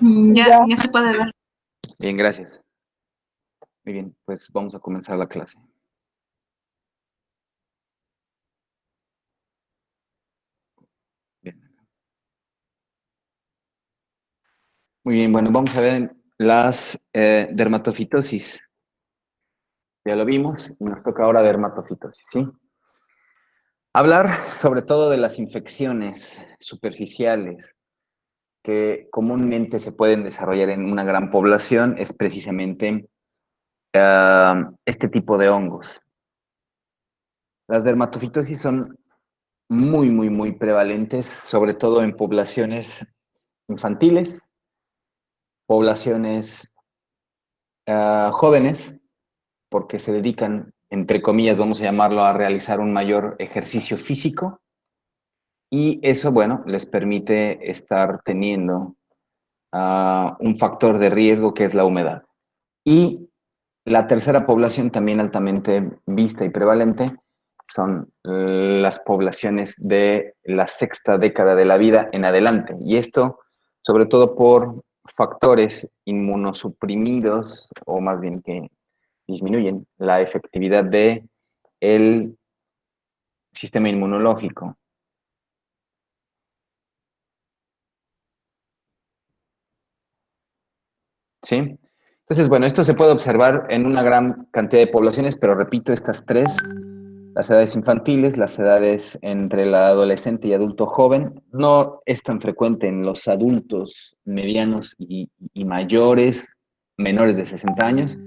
Ya se puede ver. Bien, gracias. Muy bien, pues vamos a comenzar la clase. Bien. Muy bien, bueno, vamos a ver las dermatofitosis. Ya lo vimos y nos toca ahora dermatofitosis, ¿sí? Hablar sobre todo de las infecciones superficiales que comúnmente se pueden desarrollar en una gran población es precisamente este tipo de hongos. Las dermatofitosis son muy prevalentes, sobre todo en poblaciones infantiles, poblaciones jóvenes, porque se dedican, entre comillas, vamos a llamarlo, a realizar un mayor ejercicio físico y eso, bueno, les permite estar teniendo un factor de riesgo que es la humedad. Y la tercera población también altamente vista y prevalente son las poblaciones de la sexta década de la vida en adelante. Y esto, sobre todo por factores inmunosuprimidos, o más bien que disminuyen la efectividad de el sistema inmunológico. ¿Sí? Entonces, bueno, esto se puede observar en una gran cantidad de poblaciones, pero repito, estas tres, las edades infantiles, las edades entre la adolescente y adulto joven, no es tan frecuente en los adultos medianos y mayores, menores de 60 años,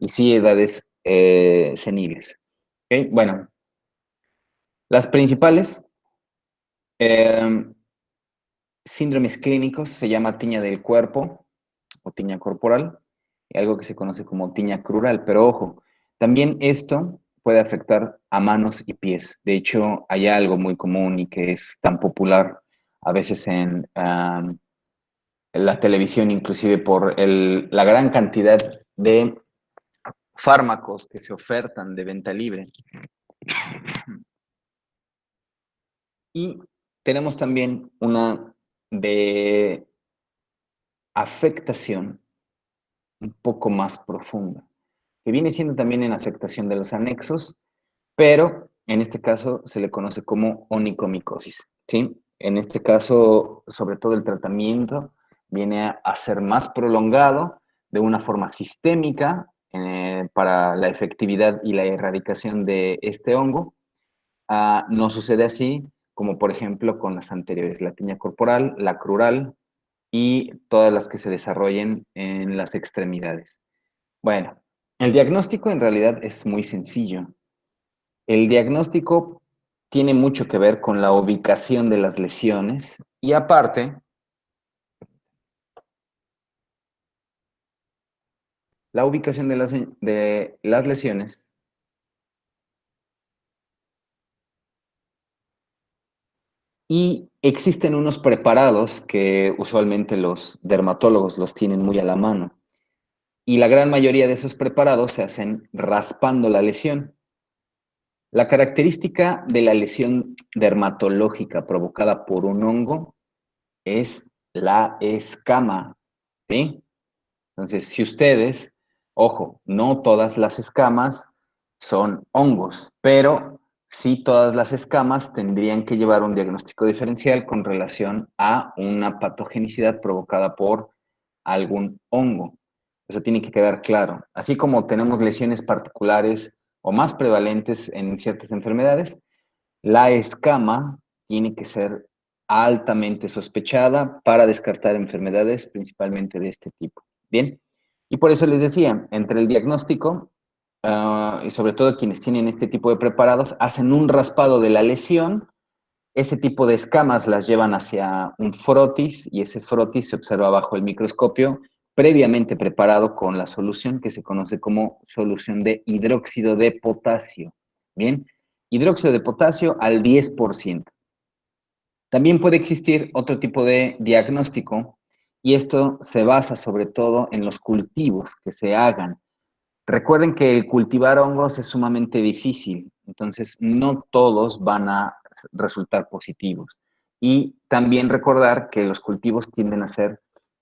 y sí edades seniles. ¿Okay? Bueno, las principales síndromes clínicos se llama tiña del cuerpo o tiña corporal, y algo que se conoce como tiña crural, pero ojo, también esto puede afectar a manos y pies. De hecho, hay algo muy común y que es tan popular a veces en la televisión, inclusive por la gran cantidad de fármacos que se ofertan de venta libre. Y tenemos también una de afectación un poco más profunda, que viene siendo también en afectación de los anexos, pero en este caso se le conoce como onicomicosis, ¿sí? En este caso, sobre todo el tratamiento viene a ser más prolongado de una forma sistémica para la efectividad y la erradicación de este hongo. No sucede así como por ejemplo con las anteriores, la tiña corporal, la crural y todas las que se desarrollen en las extremidades. Bueno, el diagnóstico en realidad es muy sencillo. El diagnóstico tiene mucho que ver con la ubicación de las lesiones y aparte, la ubicación de las lesiones y existen unos preparados que usualmente los dermatólogos los tienen muy a la mano y la gran mayoría de esos preparados se hacen raspando la lesión. La característica de la lesión dermatológica provocada por un hongo es la escama, ¿sí? Entonces, si ustedes, ojo, no todas las escamas son hongos, pero sí todas las escamas tendrían que llevar un diagnóstico diferencial con relación a una patogenicidad provocada por algún hongo. Eso tiene que quedar claro. Así como tenemos lesiones particulares o más prevalentes en ciertas enfermedades, la escama tiene que ser altamente sospechada para descartar enfermedades principalmente de este tipo. Bien, y por eso les decía, entre el diagnóstico y sobre todo quienes tienen este tipo de preparados, hacen un raspado de la lesión, ese tipo de escamas las llevan hacia un frotis y ese frotis se observa bajo el microscopio previamente preparado con la solución que se conoce como solución de hidróxido de potasio. Bien, hidróxido de potasio al 10%. También puede existir otro tipo de diagnóstico y esto se basa sobre todo en los cultivos que se hagan. Recuerden que cultivar hongos es sumamente difícil, entonces no todos van a resultar positivos. Y también recordar que los cultivos tienden a ser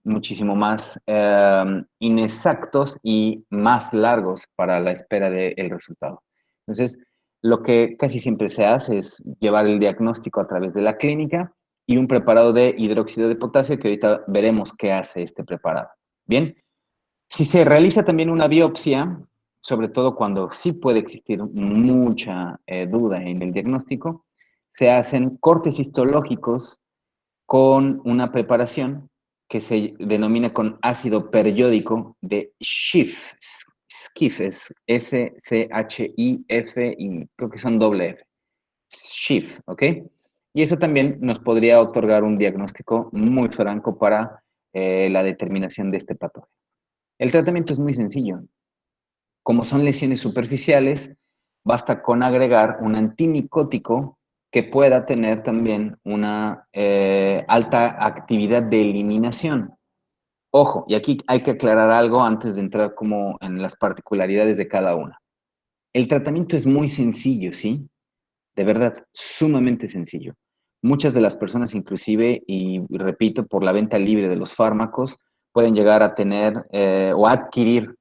muchísimo más inexactos y más largos para la espera del resultado. Entonces, lo que casi siempre se hace es llevar el diagnóstico a través de la clínica y un preparado de hidróxido de potasio, que ahorita veremos qué hace este preparado. Bien, si se realiza también una biopsia, sobre todo cuando sí puede existir mucha duda en el diagnóstico, se hacen cortes histológicos con una preparación que se denomina con ácido periódico de Schiff. Schiff es S-C-H-I-F y creo que son doble F. Schiff, ¿ok? Y eso también nos podría otorgar un diagnóstico muy franco para la determinación de este patógeno. El tratamiento es muy sencillo. Como son lesiones superficiales, basta con agregar un antimicótico que pueda tener también una alta actividad de eliminación. Ojo, y aquí hay que aclarar algo antes de entrar como en las particularidades de cada una. El tratamiento es muy sencillo, ¿sí? De verdad, sumamente sencillo. Muchas de las personas inclusive, y repito, por la venta libre de los fármacos, pueden llegar a tener o adquirir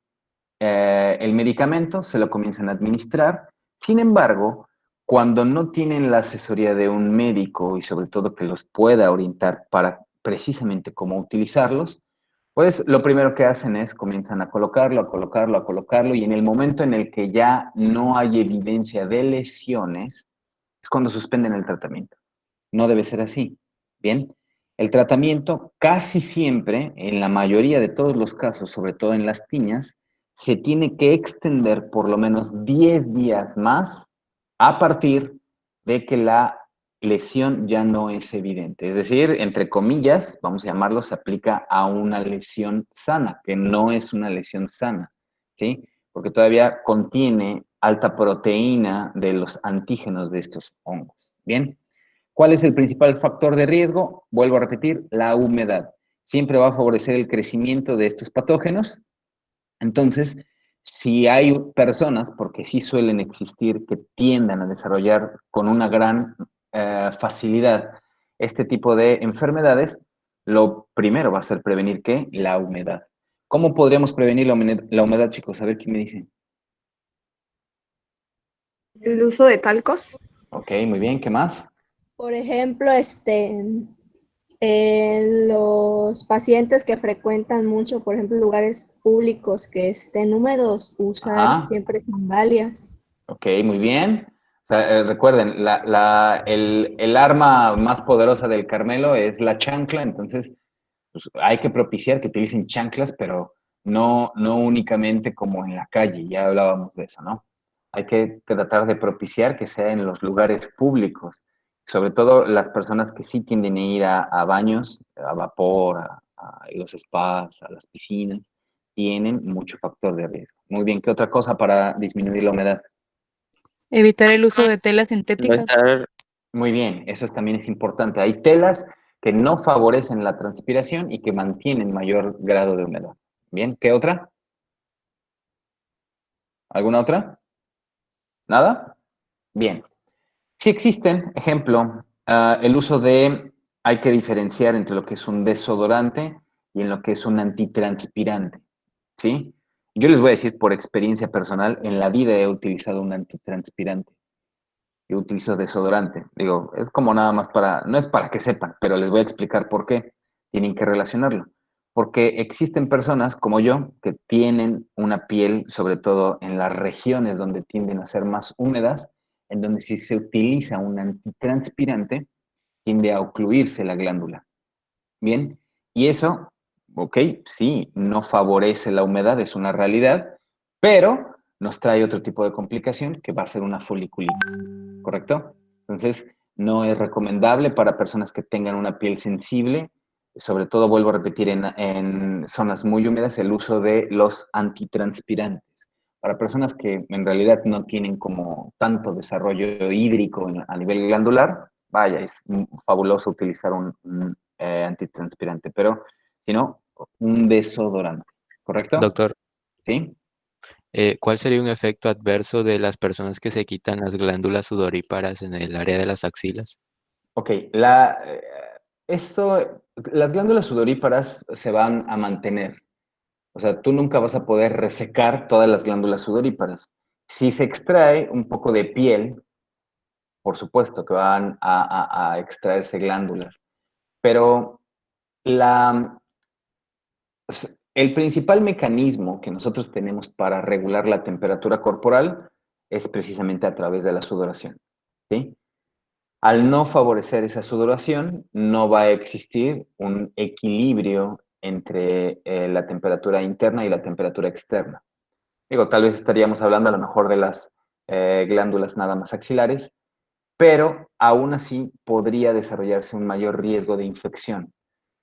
el medicamento, se lo comienzan a administrar. Sin embargo, cuando no tienen la asesoría de un médico y sobre todo que los pueda orientar para precisamente cómo utilizarlos, pues lo primero que hacen es comienzan a colocarlo, a colocarlo, a colocarlo y en el momento en el que ya no hay evidencia de lesiones, es cuando suspenden el tratamiento. No debe ser así. Bien, el tratamiento casi siempre, en la mayoría de todos los casos, sobre todo en las tiñas, se tiene que extender por lo menos 10 días más a partir de que la lesión ya no es evidente. Es decir, entre comillas, vamos a llamarlo, se aplica a una lesión sana, que no es una lesión sana, ¿sí? Porque todavía contiene alta proteína de los antígenos de estos hongos. Bien, ¿cuál es el principal factor de riesgo? Vuelvo a repetir, la humedad. Siempre va a favorecer el crecimiento de estos patógenos. Entonces, si hay personas, porque sí suelen existir, que tiendan a desarrollar con una gran facilidad este tipo de enfermedades, lo primero va a ser prevenir ¿qué? La humedad. ¿Cómo podríamos prevenir la humedad, chicos? A ver quién me dice. El uso de talcos. Ok, muy bien. ¿Qué más? Por ejemplo, los pacientes que frecuentan mucho, por ejemplo, lugares públicos que estén húmedos, usar Ajá. siempre sandalias. Ok, muy bien. O sea, recuerden, el arma más poderosa del Carmelo es la chancla, entonces pues, hay que propiciar que utilicen chanclas, pero no únicamente como en la calle, ya hablábamos de eso, ¿no? Hay que tratar de propiciar que sea en los lugares públicos, sobre todo las personas que sí tienden a ir a baños, a vapor, a los spas, a las piscinas, tienen mucho factor de riesgo. Muy bien, ¿qué otra cosa para disminuir la humedad? Evitar el uso de telas No sintéticas. estar, Muy bien, eso también es importante. Hay telas que no favorecen la transpiración y que mantienen mayor grado de humedad. Bien, ¿qué otra? ¿Alguna otra? ¿Nada? Bien. Si existen, ejemplo, el uso de, hay que diferenciar entre lo que es un desodorante y en lo que es un antitranspirante, ¿sí? Yo les voy a decir por experiencia personal, en la vida he utilizado un antitranspirante. Yo utilizo desodorante. Digo, es como nada más para, no es para que sepan, pero les voy a explicar por qué tienen que relacionarlo. Porque existen personas como yo que tienen una piel, sobre todo en las regiones donde tienden a ser más húmedas, en donde si se utiliza un antitranspirante, tiende a ocluirse la glándula. Bien, y eso, ok, sí, no favorece la humedad, es una realidad, pero nos trae otro tipo de complicación que va a ser una foliculitis. ¿Correcto? Entonces, no es recomendable para personas que tengan una piel sensible, sobre todo, vuelvo a repetir, en zonas muy húmedas, el uso de los antitranspirantes. Para personas que en realidad no tienen como tanto desarrollo hídrico a nivel glandular, vaya, es fabuloso utilizar un antitranspirante, pero si no, un desodorante, ¿correcto? doctor, ¿Sí? ¿cuál sería un efecto adverso de las personas que se quitan las glándulas sudoríparas en el área de las axilas? Ok, Las glándulas sudoríparas se van a mantener. O sea, tú nunca vas a poder resecar todas las glándulas sudoríparas. Si se extrae un poco de piel, por supuesto que van a extraerse glándulas, pero la, el principal mecanismo que nosotros tenemos para regular la temperatura corporal es precisamente a través de la sudoración, ¿sí? Al no favorecer esa sudoración, no va a existir un equilibrio entre la temperatura interna y la temperatura externa. Digo, tal vez estaríamos hablando a lo mejor de las glándulas nada más axilares, pero aún así podría desarrollarse un mayor riesgo de infección,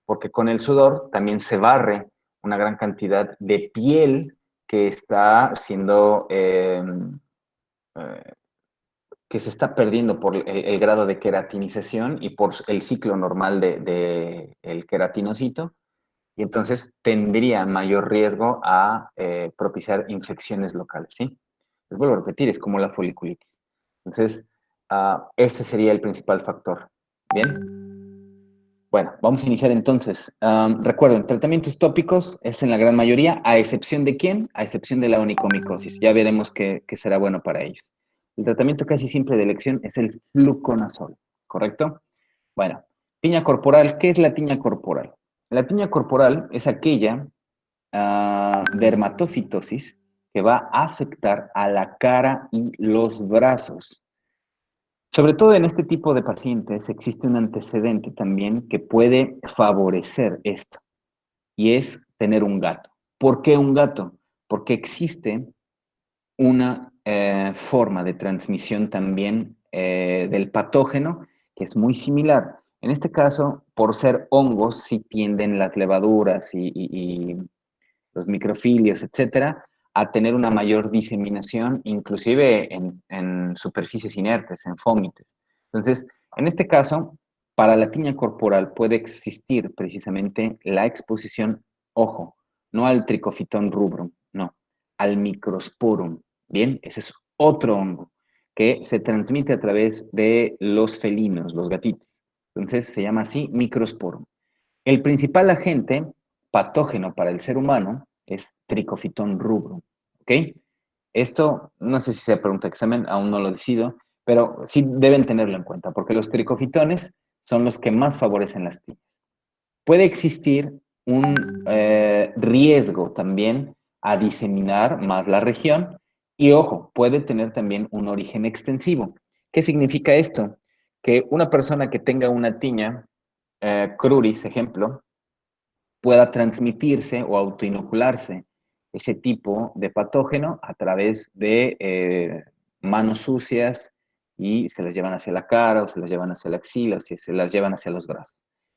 porque con el sudor también se barre una gran cantidad de piel que está siendo, que se está perdiendo por el grado de queratinización y por el ciclo normal de el queratinocito, y entonces tendría mayor riesgo a propiciar infecciones locales, ¿sí? Les vuelvo a repetir, es como la foliculitis. Entonces, ese sería el principal factor. ¿Bien? Bueno, vamos a iniciar entonces. Recuerden, tratamientos tópicos es en la gran mayoría, a excepción de quién, a excepción de la onicomicosis. Ya veremos qué será bueno para ellos. El tratamiento casi siempre de elección es el fluconazol, ¿correcto? Bueno, tiña corporal. ¿Qué es la tiña corporal? La tiña corporal es aquella dermatofitosis que va a afectar a la cara y los brazos. Sobre todo en este tipo de pacientes existe un antecedente también que puede favorecer esto, y es tener un gato. ¿Por qué un gato? Porque existe una forma de transmisión también del patógeno que es muy similar. En este caso, por ser hongos, sí tienden las levaduras y los microfilios, etcétera, a tener una mayor diseminación, inclusive en superficies inertes, en fómites. Entonces, en este caso, para la tiña corporal puede existir precisamente la exposición, ojo, no al Trichophyton rubrum, no, al Microsporum. Bien, ese es otro hongo que se transmite a través de los felinos, los gatitos. Entonces, se llama así Microsporum. El principal agente patógeno para el ser humano es Trichophyton rubrum, ¿ok? Esto, no sé si se pregunta examen, aún no lo decido, pero sí deben tenerlo en cuenta, porque los tricofitones son los que más favorecen las tiñas. Puede existir un riesgo también a diseminar más la región y, ojo, puede tener también un origen extensivo. ¿Qué significa esto? Que una persona que tenga una tiña, cruris, ejemplo, pueda transmitirse o autoinocularse ese tipo de patógeno a través de manos sucias y se las llevan hacia la cara o se las llevan hacia la axila o se las llevan hacia los brazos.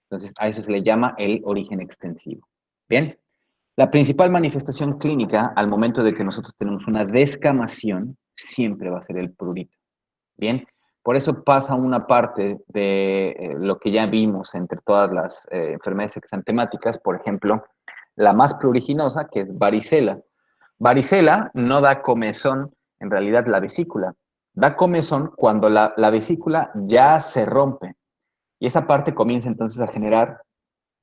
Entonces, a eso se le llama el origen extensivo. Bien, la principal manifestación clínica al momento de que nosotros tenemos una descamación siempre va a ser el prurito. Bien, por eso pasa una parte de lo que ya vimos entre todas las enfermedades exantemáticas, por ejemplo, la más pruriginosa, que es varicela. Varicela no da comezón, en realidad, la vesícula. Da comezón cuando la vesícula ya se rompe y esa parte comienza entonces a generar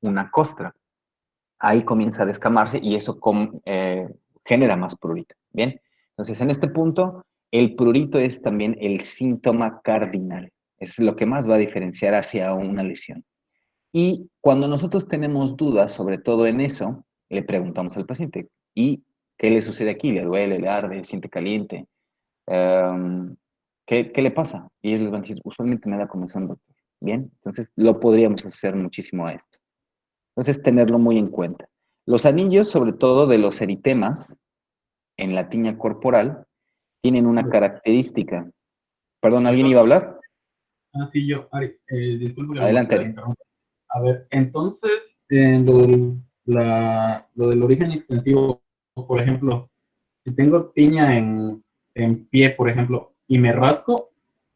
una costra. Ahí comienza a descamarse y eso genera más prurito. Bien, entonces en este punto el prurito es también el síntoma cardinal. Es lo que más va a diferenciar hacia una lesión. Y cuando nosotros tenemos dudas, sobre todo en eso, le preguntamos al paciente, ¿y qué le sucede aquí? ¿Le duele, le arde, siente caliente? ¿Qué le pasa? Y ellos les van a decir, usualmente me da comezón, doctor. Bien, entonces lo podríamos hacer muchísimo a esto. Entonces, tenerlo muy en cuenta. Los anillos, sobre todo de los eritemas en la tiña corporal, tienen una característica. Perdón, ¿alguien iba a hablar? Sí, yo, Ari, disculpe que Adelante, la Ari. interrumpa. A ver, entonces, lo del origen extensivo, por ejemplo, si tengo tiña en pie, por ejemplo, y me rasco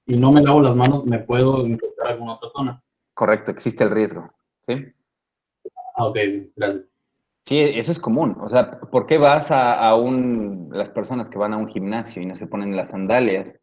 y no me lavo las manos, ¿me puedo infectar alguna otra zona? Correcto, existe el riesgo. ¿Sí? Ok, gracias. Sí, eso es común. O sea, ¿por qué vas las personas que van a un gimnasio y no se ponen las sandalias?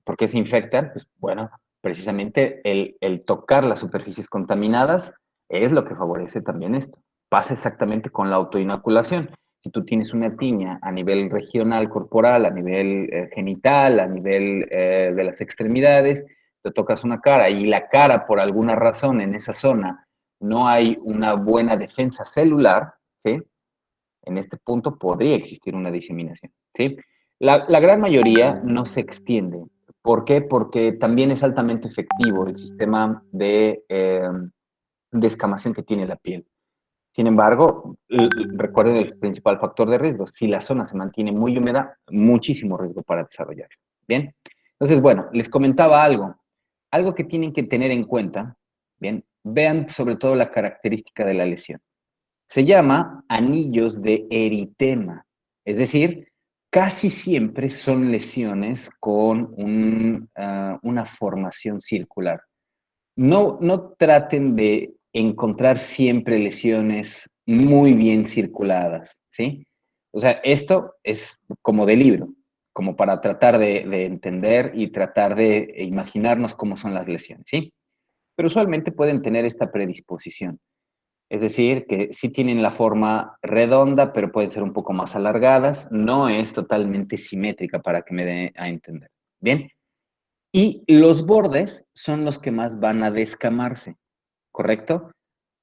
¿Por qué se infectan? Pues bueno, precisamente el tocar las superficies contaminadas es lo que favorece también esto. Pasa exactamente con la autoinoculación. Si tú tienes una tiña a nivel regional corporal, a nivel genital, a nivel de las extremidades, te tocas una cara y la cara por alguna razón en esa zona no hay una buena defensa celular, ¿sí? En este punto podría existir una diseminación, ¿sí? La gran mayoría no se extiende. ¿Por qué? Porque también es altamente efectivo el sistema de descamación que tiene la piel. Sin embargo, recuerden el principal factor de riesgo. Si la zona se mantiene muy húmeda, muchísimo riesgo para desarrollar. Bien, entonces, bueno, les comentaba algo que tienen que tener en cuenta. Bien, vean sobre todo la característica de la lesión. Se llama anillos de eritema, es decir, casi siempre son lesiones con una formación circular. No traten de encontrar siempre lesiones muy bien circuladas, ¿sí? O sea, esto es como de libro, como para tratar de entender y tratar de imaginarnos cómo son las lesiones, ¿sí? Pero usualmente pueden tener esta predisposición. Es decir, que sí tienen la forma redonda, pero pueden ser un poco más alargadas. No es totalmente simétrica para que me dé a entender. Bien. Y los bordes son los que más van a descamarse, ¿correcto?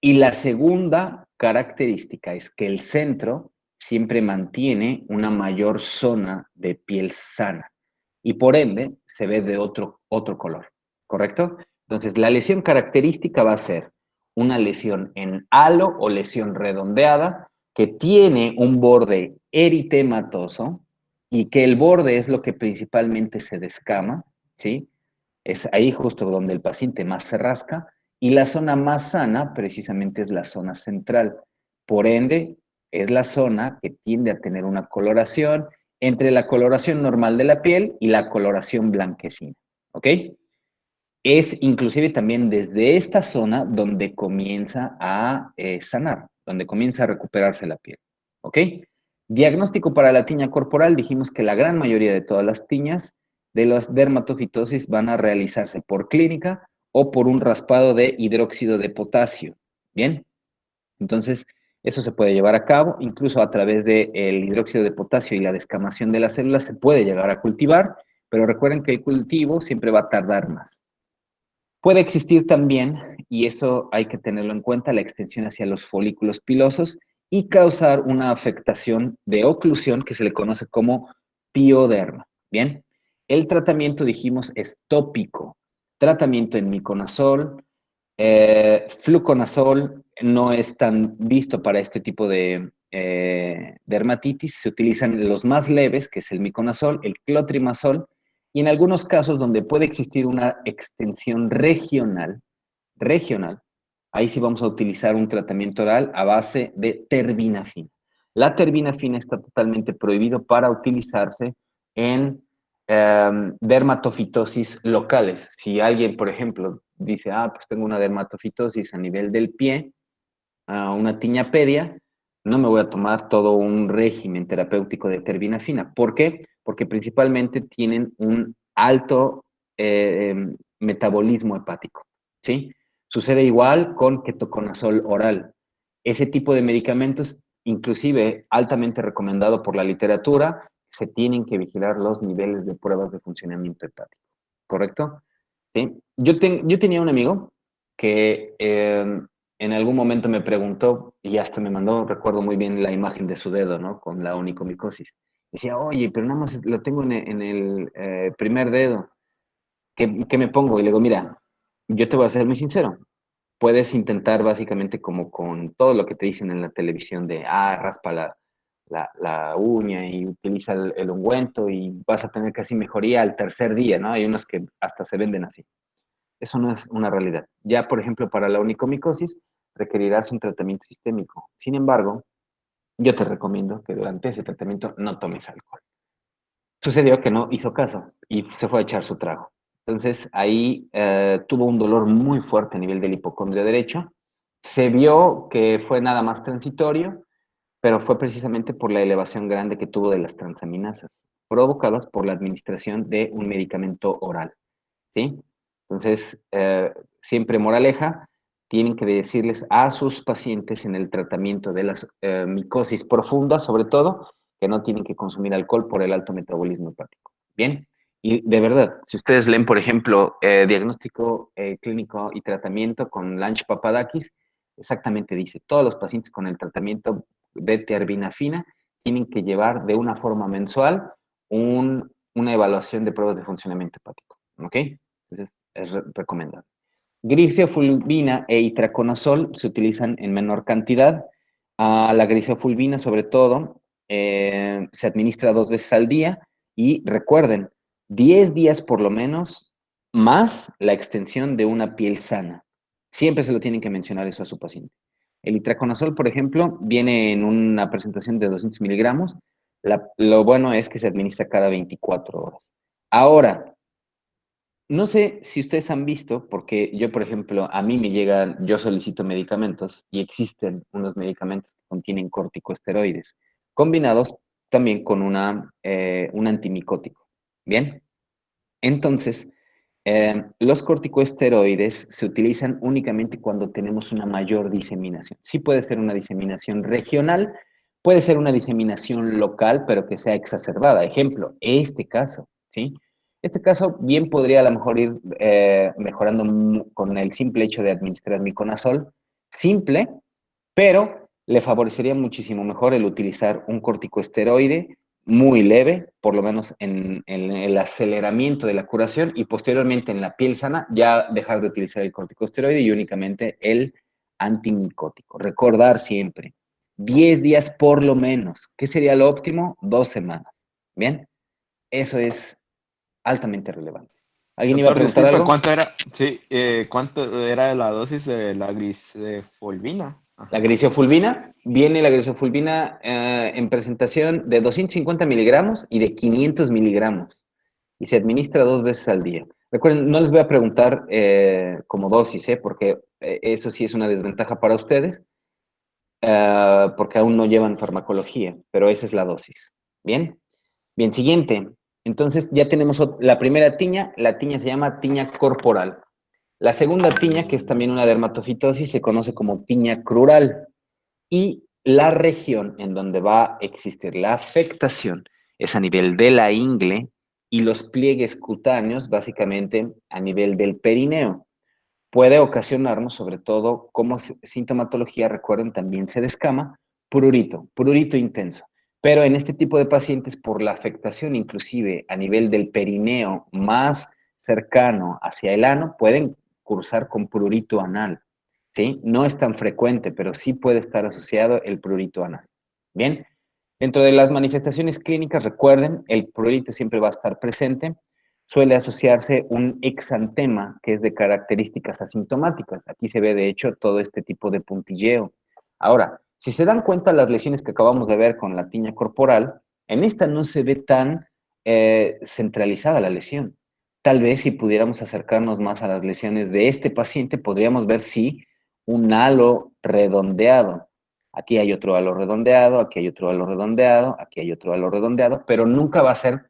Y la segunda característica es que el centro siempre mantiene una mayor zona de piel sana y por ende se ve de otro color, ¿correcto? Entonces, la lesión característica va a ser una lesión en halo o lesión redondeada que tiene un borde eritematoso y que el borde es lo que principalmente se descama, ¿sí? Es ahí justo donde el paciente más se rasca y la zona más sana precisamente es la zona central. Por ende, es la zona que tiende a tener una coloración entre la coloración normal de la piel y la coloración blanquecina. ¿Ok? Es inclusive también desde esta zona donde comienza a sanar, donde comienza a recuperarse la piel. ¿Ok? Diagnóstico para la tiña corporal, dijimos que la gran mayoría de todas las tiñas de las dermatofitosis van a realizarse por clínica o por un raspado de hidróxido de potasio. Bien, entonces eso se puede llevar a cabo, incluso a través del hidróxido de potasio y la descamación de las células se puede llegar a cultivar, pero recuerden que el cultivo siempre va a tardar más. Puede existir también, y eso hay que tenerlo en cuenta, la extensión hacia los folículos pilosos y causar una afectación de oclusión que se le conoce como pioderma. Bien, el tratamiento, dijimos, es tópico. Tratamiento en miconazol, fluconazol no es tan visto para este tipo de dermatitis. Se utilizan los más leves, que es el miconazol, el clotrimazol, y en algunos casos donde puede existir una extensión regional, ahí sí vamos a utilizar un tratamiento oral a base de terbinafina. La terbinafina está totalmente prohibido para utilizarse en dermatofitosis locales. Si alguien, por ejemplo, dice, pues tengo una dermatofitosis a nivel del pie, una tiñapedia, no me voy a tomar todo un régimen terapéutico de terbinafina. ¿Por qué? Porque principalmente tienen un alto metabolismo hepático, ¿sí? Sucede igual con ketoconazol oral. Ese tipo de medicamentos, inclusive altamente recomendado por la literatura, se tienen que vigilar los niveles de pruebas de funcionamiento hepático, ¿correcto? ¿Sí? Yo tenía un amigo que en algún momento me preguntó y hasta me mandó, recuerdo muy bien la imagen de su dedo, ¿no? Con la onicomicosis. Decía, oye, pero nada más lo tengo en el primer dedo. ¿Qué me pongo? Y le digo, mira, yo te voy a ser muy sincero. Puedes intentar básicamente como con todo lo que te dicen en la televisión de, raspa la uña y utiliza el ungüento y vas a tener casi mejoría al tercer día, ¿no? Hay unos que hasta se venden así. Eso no es una realidad. Ya, por ejemplo, para la onicomicosis requerirás un tratamiento sistémico. Sin embargo, yo te recomiendo que durante ese tratamiento no tomes alcohol. Sucedió que no hizo caso y se fue a echar su trago. Entonces ahí tuvo un dolor muy fuerte a nivel del hipocondrio derecho. Se vio que fue nada más transitorio, pero fue precisamente por la elevación grande que tuvo de las transaminasas, provocadas por la administración de un medicamento oral, ¿sí? Entonces, siempre moraleja, tienen que decirles a sus pacientes en el tratamiento de las micosis profundas, sobre todo, que no tienen que consumir alcohol por el alto metabolismo hepático. Bien, y de verdad, si ustedes leen, por ejemplo, diagnóstico clínico y tratamiento con Lange Papadakis, exactamente dice, todos los pacientes con el tratamiento de terbinafina tienen que llevar de una forma mensual una evaluación de pruebas de funcionamiento hepático. ¿Ok? Entonces, es recomendable. Glicerfulvina e itraconazol se utilizan en menor cantidad. La glicerfulvina, sobre todo, se administra 2 veces al día y recuerden, 10 días por lo menos, más la extensión de una piel sana. Siempre se lo tienen que mencionar eso a su paciente. El itraconazol, por ejemplo, viene en una presentación de 200 miligramos. Lo bueno es que se administra cada 24 horas. Ahora, no sé si ustedes han visto, porque yo, por ejemplo, a mí me llegan, yo solicito medicamentos y existen unos medicamentos que contienen corticosteroides, combinados también con un antimicótico. Bien, entonces, los corticosteroides se utilizan únicamente cuando tenemos una mayor diseminación. Sí puede ser una diseminación regional, puede ser una diseminación local, pero que sea exacerbada. Ejemplo, este caso, ¿sí? Este caso bien podría a lo mejor ir mejorando con el simple hecho de administrar miconazol, simple, pero le favorecería muchísimo mejor el utilizar un corticosteroide muy leve, por lo menos en el aceleramiento de la curación, y posteriormente en la piel sana ya dejar de utilizar el corticosteroide y únicamente el antimicótico. Recordar siempre, 10 días por lo menos. ¿Qué sería lo óptimo? 2 semanas. ¿Bien? Eso es altamente relevante. ¿Alguien iba a Doctor, preguntar disculpe, algo? ¿cuánto era? Sí, ¿cuánto era la dosis de la glifolvina? La Ajá. grisofulvina, viene la grisofulvina en presentación de 250 miligramos y de 500 miligramos y se administra 2 veces al día. Recuerden, no les voy a preguntar como dosis, porque eso sí es una desventaja para ustedes, porque aún no llevan farmacología, pero esa es la dosis. ¿Bien? Bien, siguiente. Entonces ya tenemos la primera tiña, la tiña se llama tiña corporal. La segunda tiña, que es también una dermatofitosis, se conoce como tiña crural. Y la región en donde va a existir la afectación es a nivel de la ingle y los pliegues cutáneos, básicamente a nivel del perineo. Puede ocasionarnos, sobre todo, como sintomatología, recuerden, también se descama, prurito intenso. Pero en este tipo de pacientes, por la afectación inclusive a nivel del perineo más cercano hacia el ano, pueden cursar con prurito anal. ¿Sí? No es tan frecuente, pero sí puede estar asociado el prurito anal. Bien, dentro de las manifestaciones clínicas, recuerden, el prurito siempre va a estar presente. Suele asociarse un exantema que es de características asintomáticas. Aquí se ve, de hecho, todo este tipo de puntilleo. Ahora, si se dan cuenta las lesiones que acabamos de ver con la tiña corporal, en esta no se ve tan centralizada la lesión. Tal vez si pudiéramos acercarnos más a las lesiones de este paciente, podríamos ver si un halo redondeado. Aquí hay otro halo redondeado, aquí hay otro halo redondeado, aquí hay otro halo redondeado, pero nunca va a ser,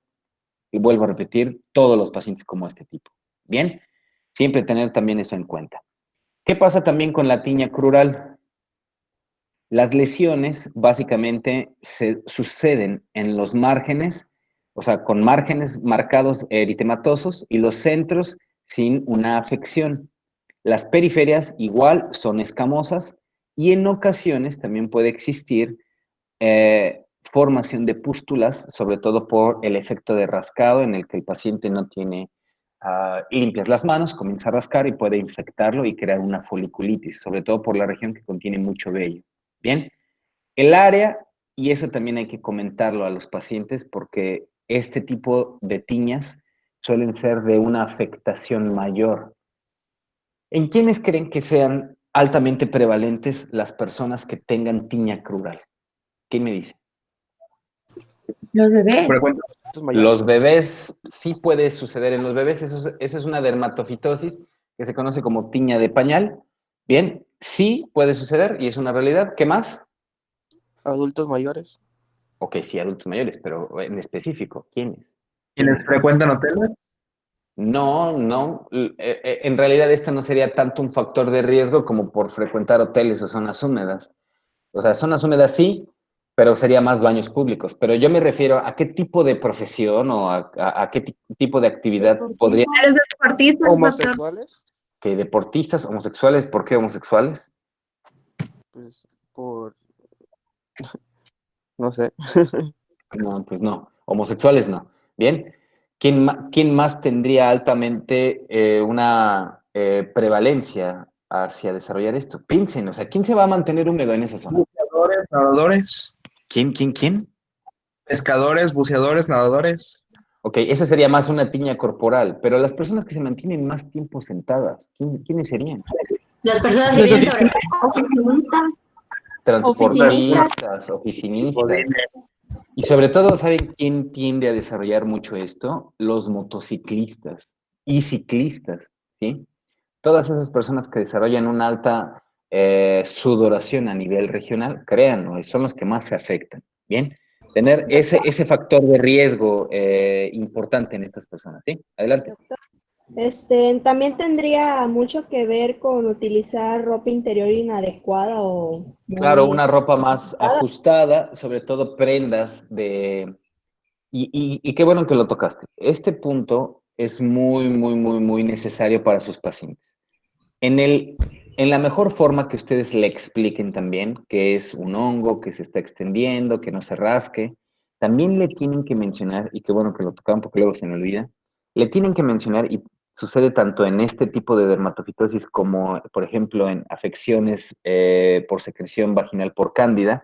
y vuelvo a repetir, todos los pacientes como este tipo. Bien, siempre tener también eso en cuenta. ¿Qué pasa también con la tiña crural? Las lesiones básicamente se suceden en los márgenes, o sea, con márgenes marcados eritematosos y los centros sin una afección. Las periferias igual son escamosas y en ocasiones también puede existir formación de pústulas, sobre todo por el efecto de rascado en el que el paciente no tiene limpias las manos, comienza a rascar y puede infectarlo y crear una foliculitis, sobre todo por la región que contiene mucho vello. Bien, el área, y eso también hay que comentarlo a los pacientes porque este tipo de tiñas suelen ser de una afectación mayor. ¿En quiénes creen que sean altamente prevalentes las personas que tengan tiña crural? ¿Qué me dice? Los bebés. Frecuentes mayores. Los bebés, sí puede suceder en los bebés, eso es una dermatofitosis que se conoce como tiña de pañal. Bien, sí puede suceder y es una realidad. ¿Qué más? Adultos mayores. Ok, sí, adultos mayores, pero en específico, ¿quiénes? ¿Quienes frecuentan hoteles? No, no. En realidad esto no sería tanto un factor de riesgo como por frecuentar hoteles o zonas húmedas. O sea, zonas húmedas sí, pero sería más baños públicos. Pero yo me refiero a qué tipo de profesión o a qué tipo de actividad podría... A los deportistas, doctor. ¿Homosexuales? Que deportistas, homosexuales, ¿por qué homosexuales? Pues por, no sé. No, pues no. Homosexuales no. Bien. ¿Quién más tendría altamente una prevalencia hacia desarrollar esto? Piensen, o sea, ¿quién se va a mantener húmedo en esa zona? Buceadores, nadadores, ¿Quién? pescadores, buceadores, nadadores. Ok, eso sería más una tiña corporal, pero las personas que se mantienen más tiempo sentadas, ¿quiénes serían? Las personas que viven sobre Transportistas, oficinistas. Y sobre todo, ¿saben quién tiende a desarrollar mucho esto? Los motociclistas y ciclistas, ¿sí? Todas esas personas que desarrollan una alta sudoración a nivel regional, créanlo, son los que más se afectan, ¿bien? Tener ese factor de riesgo importante en estas personas, ¿sí? Adelante. También tendría mucho que ver con utilizar ropa interior inadecuada o Claro, muy una ropa más ajustada, sobre todo prendas de... Y qué bueno que lo tocaste. Este punto es muy necesario para sus pacientes. En la mejor forma que ustedes le expliquen también que es un hongo, que se está extendiendo, que no se rasque, también le tienen que mencionar, y qué bueno que lo tocaban porque luego se me olvida, le tienen que mencionar, y sucede tanto en este tipo de dermatofitosis como, por ejemplo, en afecciones por secreción vaginal por cándida,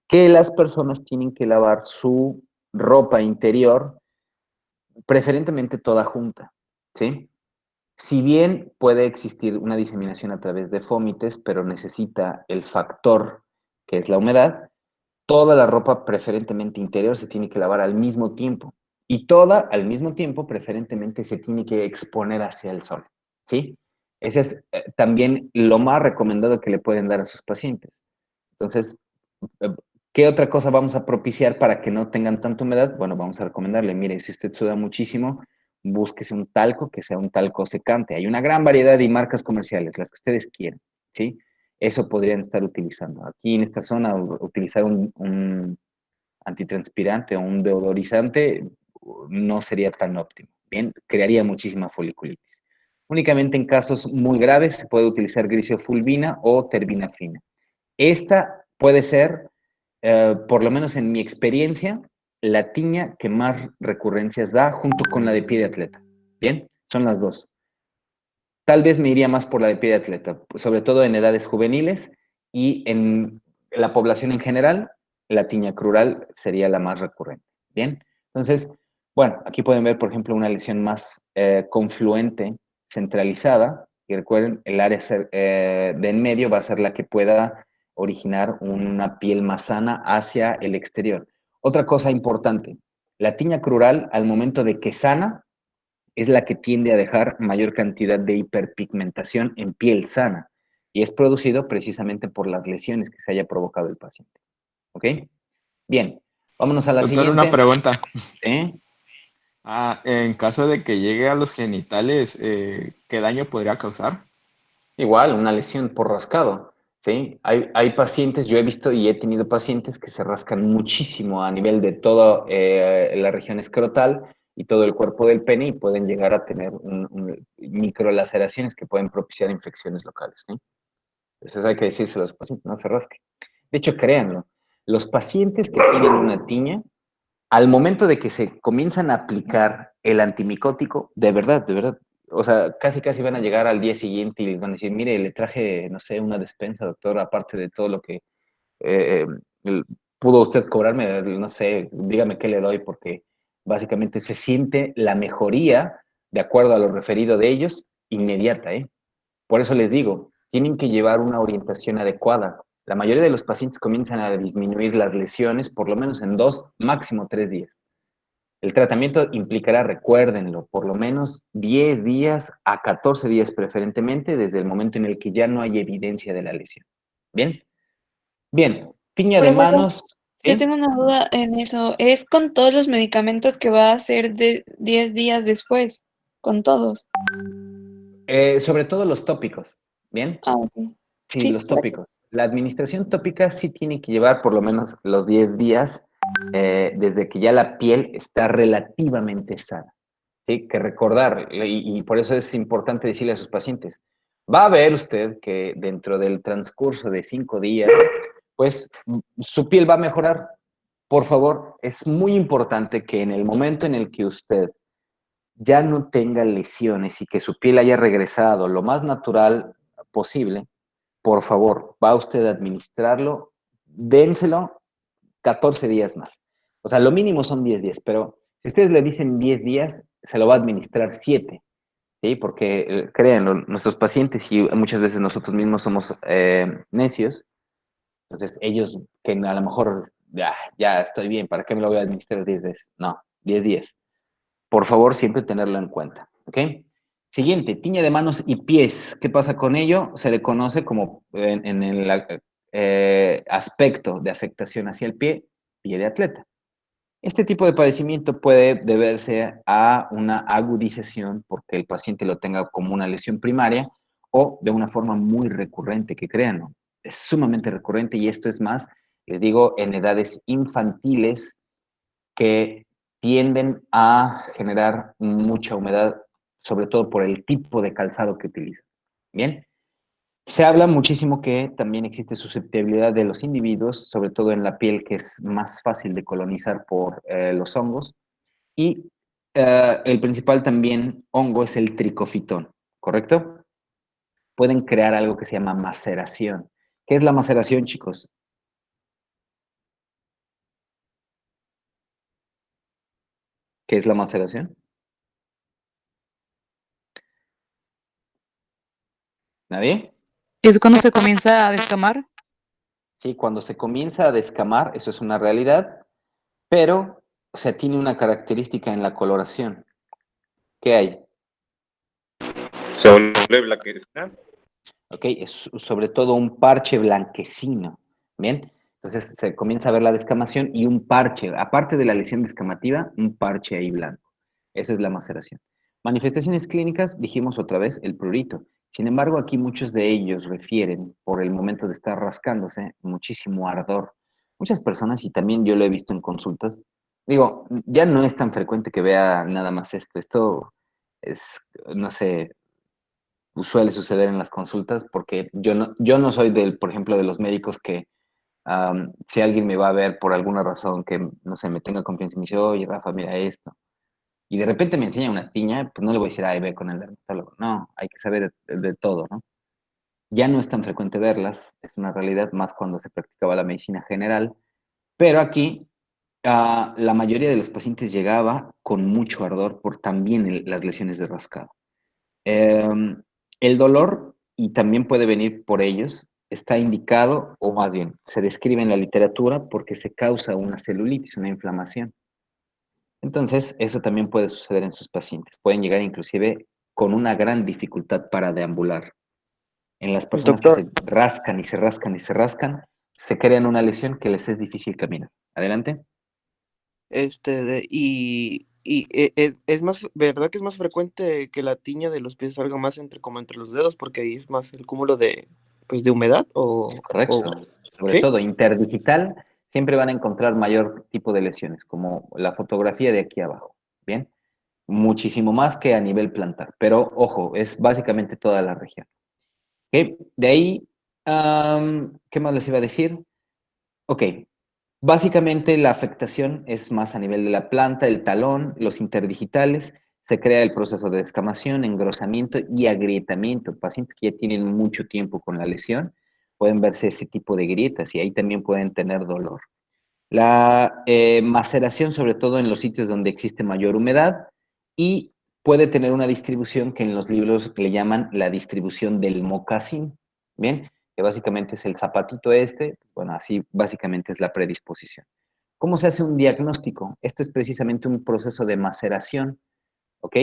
que las personas tienen que lavar su ropa interior, preferentemente toda junta, ¿sí? Si bien puede existir una diseminación a través de fómites, pero necesita el factor que es la humedad, toda la ropa preferentemente interior se tiene que lavar al mismo tiempo y toda al mismo tiempo preferentemente se tiene que exponer hacia el sol, ¿sí? Ese es también lo más recomendado que le pueden dar a sus pacientes. Entonces, eh, ¿qué otra cosa vamos a propiciar para que no tengan tanta humedad? Bueno, vamos a recomendarle, mire, si usted suda muchísimo, búsquese un talco que sea un talco secante. Hay una gran variedad de marcas comerciales, las que ustedes quieran, ¿sí? Eso podrían estar utilizando. Aquí en esta zona, utilizar un antitranspirante o un deodorizante no sería tan óptimo. Bien, crearía muchísima foliculitis. Únicamente en casos muy graves se puede utilizar grisofulvina o terbinafina. Esta puede ser, por lo menos en mi experiencia, la tiña que más recurrencias da junto con la de pie de atleta. Bien, son las dos. Tal vez me iría más por la de pie de atleta, sobre todo en edades juveniles y en la población en general, la tiña crural sería la más recurrente. Bien, entonces, bueno, aquí pueden ver, por ejemplo, una lesión más confluente, centralizada, y recuerden, el área de en medio va a ser la que pueda originar una piel más sana hacia el exterior. Otra cosa importante, la tiña crural, al momento de que sana, es la que tiende a dejar mayor cantidad de hiperpigmentación en piel sana y es producido precisamente por las lesiones que se haya provocado el paciente. ¿Ok? Bien, vámonos a la Doctor, siguiente. una pregunta. ¿Sí? En caso de que llegue a los genitales, ¿qué daño podría causar? Igual, una lesión por rascado. ¿Sí? Hay pacientes, yo he visto y he tenido pacientes que se rascan muchísimo a nivel de toda la región escrotal y todo el cuerpo del pene y pueden llegar a tener microlaceraciones que pueden propiciar infecciones locales. ¿Sí? Entonces hay que decírselo a los pacientes, no se rasquen. De hecho, créanlo, los pacientes que tienen una tiña, al momento de que se comienzan a aplicar el antimicótico, de verdad, o sea, casi van a llegar al día siguiente y les van a decir, mire, le traje, no sé, una despensa, doctor, aparte de todo lo que eh, pudo usted cobrarme, no sé, dígame qué le doy, porque básicamente se siente la mejoría, de acuerdo a lo referido de ellos, inmediata, ¿eh? Por eso les digo, tienen que llevar una orientación adecuada. La mayoría de los pacientes comienzan a disminuir las lesiones por lo menos en 2, máximo 3 días. El tratamiento implicará, recuérdenlo, por lo menos 10 días a 14 días preferentemente desde el momento en el que ya no hay evidencia de la lesión. ¿Bien? Bien. Tiña de Profesor, manos. yo ¿Sí? tengo una duda en eso. ¿Es con todos los medicamentos que va a ser de 10 días después? con todos. Sobre todo los tópicos, ¿bien? Ah, ok. Sí, Sí, los tópicos. La administración tópica sí tiene que llevar por lo menos los 10 días desde que ya la piel está relativamente sana. ¿Sí? Que recordar, y por eso es importante decirle a sus pacientes, va a ver usted que dentro del transcurso de 5 días, pues su piel va a mejorar. Por favor, es muy importante que en el momento en el que usted ya no tenga lesiones y que su piel haya regresado lo más natural posible, por favor, va usted a administrarlo, dénselo 14 días más. O sea, lo mínimo son 10 días, pero si ustedes le dicen 10 días, se lo va a administrar 7, ¿sí? Porque créanlo, nuestros pacientes y muchas veces nosotros mismos somos necios, entonces ellos que a lo mejor ya estoy bien, ¿para qué me lo voy a administrar 10 veces? No, 10 días. Por favor, siempre tenerlo en cuenta, ¿ok? Siguiente, tiña de manos y pies. ¿Qué pasa con ello? Se le conoce como en el aspecto de afectación hacia el pie de atleta. Este tipo de padecimiento puede deberse a una agudización porque el paciente lo tenga como una lesión primaria o de una forma muy recurrente, que créanlo, es sumamente recurrente y esto es más, les digo, en edades infantiles que tienden a generar mucha humedad, sobre todo por el tipo de calzado que utilizan. Bien, se habla muchísimo que también existe susceptibilidad de los individuos, sobre todo en la piel, que es más fácil de colonizar por los hongos. Y el principal también hongo es el tricofitón, ¿correcto? Pueden crear algo que se llama maceración. ¿Qué es la maceración, chicos? ¿Qué es la maceración? ¿Nadie? ¿Es cuando se comienza a descamar? Sí, cuando se comienza a descamar, eso es una realidad, pero, o sea, tiene una característica en la coloración. ¿Qué hay? Se vuelve blanquecina. ¿Ok? Es sobre todo un parche blanquecino, ¿bien? Entonces se comienza a ver la descamación y un parche, aparte de la lesión descamativa, un parche ahí blanco. Esa es la maceración. Manifestaciones clínicas, dijimos otra vez, el prurito. Sin embargo, aquí muchos de ellos refieren, por el momento de estar rascándose, muchísimo ardor. Muchas personas, y también yo lo he visto en consultas, digo, ya no es tan frecuente que vea nada más esto. Esto es, no sé, suele suceder en las consultas porque yo no soy del, por ejemplo, de los médicos que si alguien me va a ver por alguna razón que, no sé, me tenga confianza y me dice, oye, Rafa, mira esto, y de repente me enseña una tiña, pues no le voy a decir, ay, ve con el dermatólogo. No, hay que saber de todo, ¿no? Ya no es tan frecuente verlas, es una realidad más cuando se practicaba la medicina general, pero aquí la mayoría de los pacientes llegaba con mucho ardor por también las lesiones de rascado. El dolor, y también puede venir por ellos, está indicado, o más bien, se describe en la literatura porque se causa una celulitis, una inflamación. Entonces, eso también puede suceder en sus pacientes. Pueden llegar inclusive con una gran dificultad para deambular. En las personas que Doctor, se rascan y se rascan y se rascan, se crean una lesión que les es difícil caminar. Adelante. es más, ¿verdad que es más frecuente que la tiña de los pies salga más como entre los dedos? Porque ahí es más el cúmulo de, pues, de humedad Es correcto. Sobre ¿sí? todo interdigital, siempre van a encontrar mayor tipo de lesiones, como la fotografía de aquí abajo. Bien, muchísimo más que a nivel plantar, pero ojo, es básicamente toda la región. ¿Ok? De ahí, ¿qué más les iba a decir? Ok, básicamente la afectación es más a nivel de la planta, el talón, los interdigitales, se crea el proceso de descamación, engrosamiento y agrietamiento. Pacientes que ya tienen mucho tiempo con la lesión pueden verse ese tipo de grietas y ahí también pueden tener dolor. La maceración, sobre todo en los sitios donde existe mayor humedad, y puede tener una distribución que en los libros le llaman la distribución del mocasín, ¿bien? Que básicamente es el zapatito este, bueno, así básicamente es la predisposición. ¿Cómo se hace un diagnóstico? Esto es precisamente un proceso de maceración, ¿ok?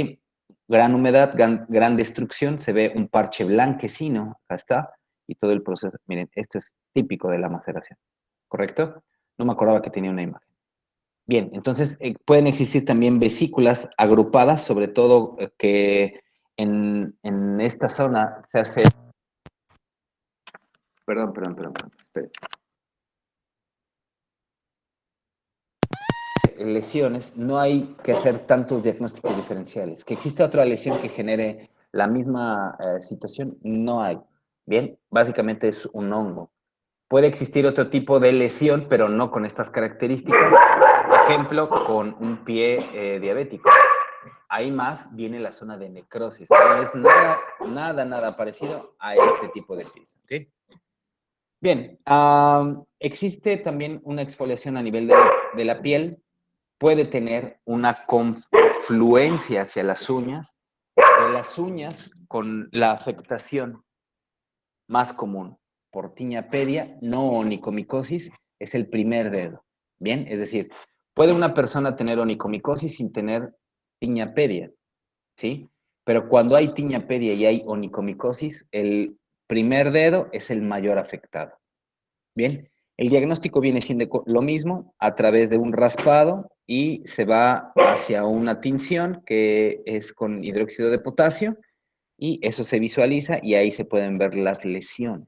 Gran humedad, gran destrucción, se ve un parche blanquecino, acá está, y todo el proceso, miren, esto es típico de la maceración, ¿correcto? No me acordaba que tenía una imagen. Bien, entonces pueden existir también vesículas agrupadas, sobre todo que en esta zona se hace... Perdón, espere. Lesiones, no hay que hacer tantos diagnósticos diferenciales. Que exista otra lesión que genere la misma situación, no hay. Bien, básicamente es un hongo. Puede existir otro tipo de lesión, pero no con estas características. Por ejemplo, con un pie diabético. Ahí más viene la zona de necrosis. No es nada parecido a este tipo de pies. ¿Okay? Bien, existe también una exfoliación a nivel de la piel. Puede tener una confluencia hacia las uñas. De las uñas con la afectación más común por tiñapedia, no onicomicosis, es el primer dedo. Bien, es decir, puede una persona tener onicomicosis sin tener tiñapedia, ¿sí? Pero cuando hay tiñapedia y hay onicomicosis, el primer dedo es el mayor afectado. Bien, el diagnóstico viene siendo lo mismo a través de un raspado y se va hacia una tinción que es con hidróxido de potasio y eso se visualiza y ahí se pueden ver las lesiones.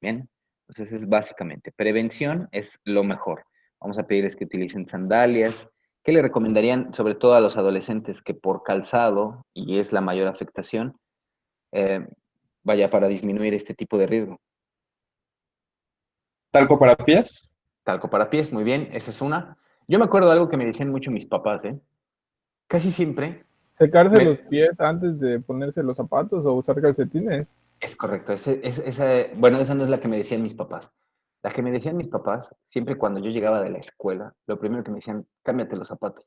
Bien, entonces es básicamente prevención es lo mejor. Vamos a pedirles que utilicen sandalias. ¿Qué le recomendarían, sobre todo a los adolescentes, que por calzado, y es la mayor afectación, vaya para disminuir este tipo de riesgo? ¿Talco para pies? Talco para pies, muy bien, esa es una. Yo me acuerdo de algo que me decían mucho mis papás, ¿eh? Casi siempre. ¿Secarse los pies antes de ponerse los zapatos o usar calcetines? Es correcto. Bueno, esa no es la que me decían mis papás. La que me decían mis papás, siempre cuando yo llegaba de la escuela, lo primero que me decían, cámbiate los zapatos.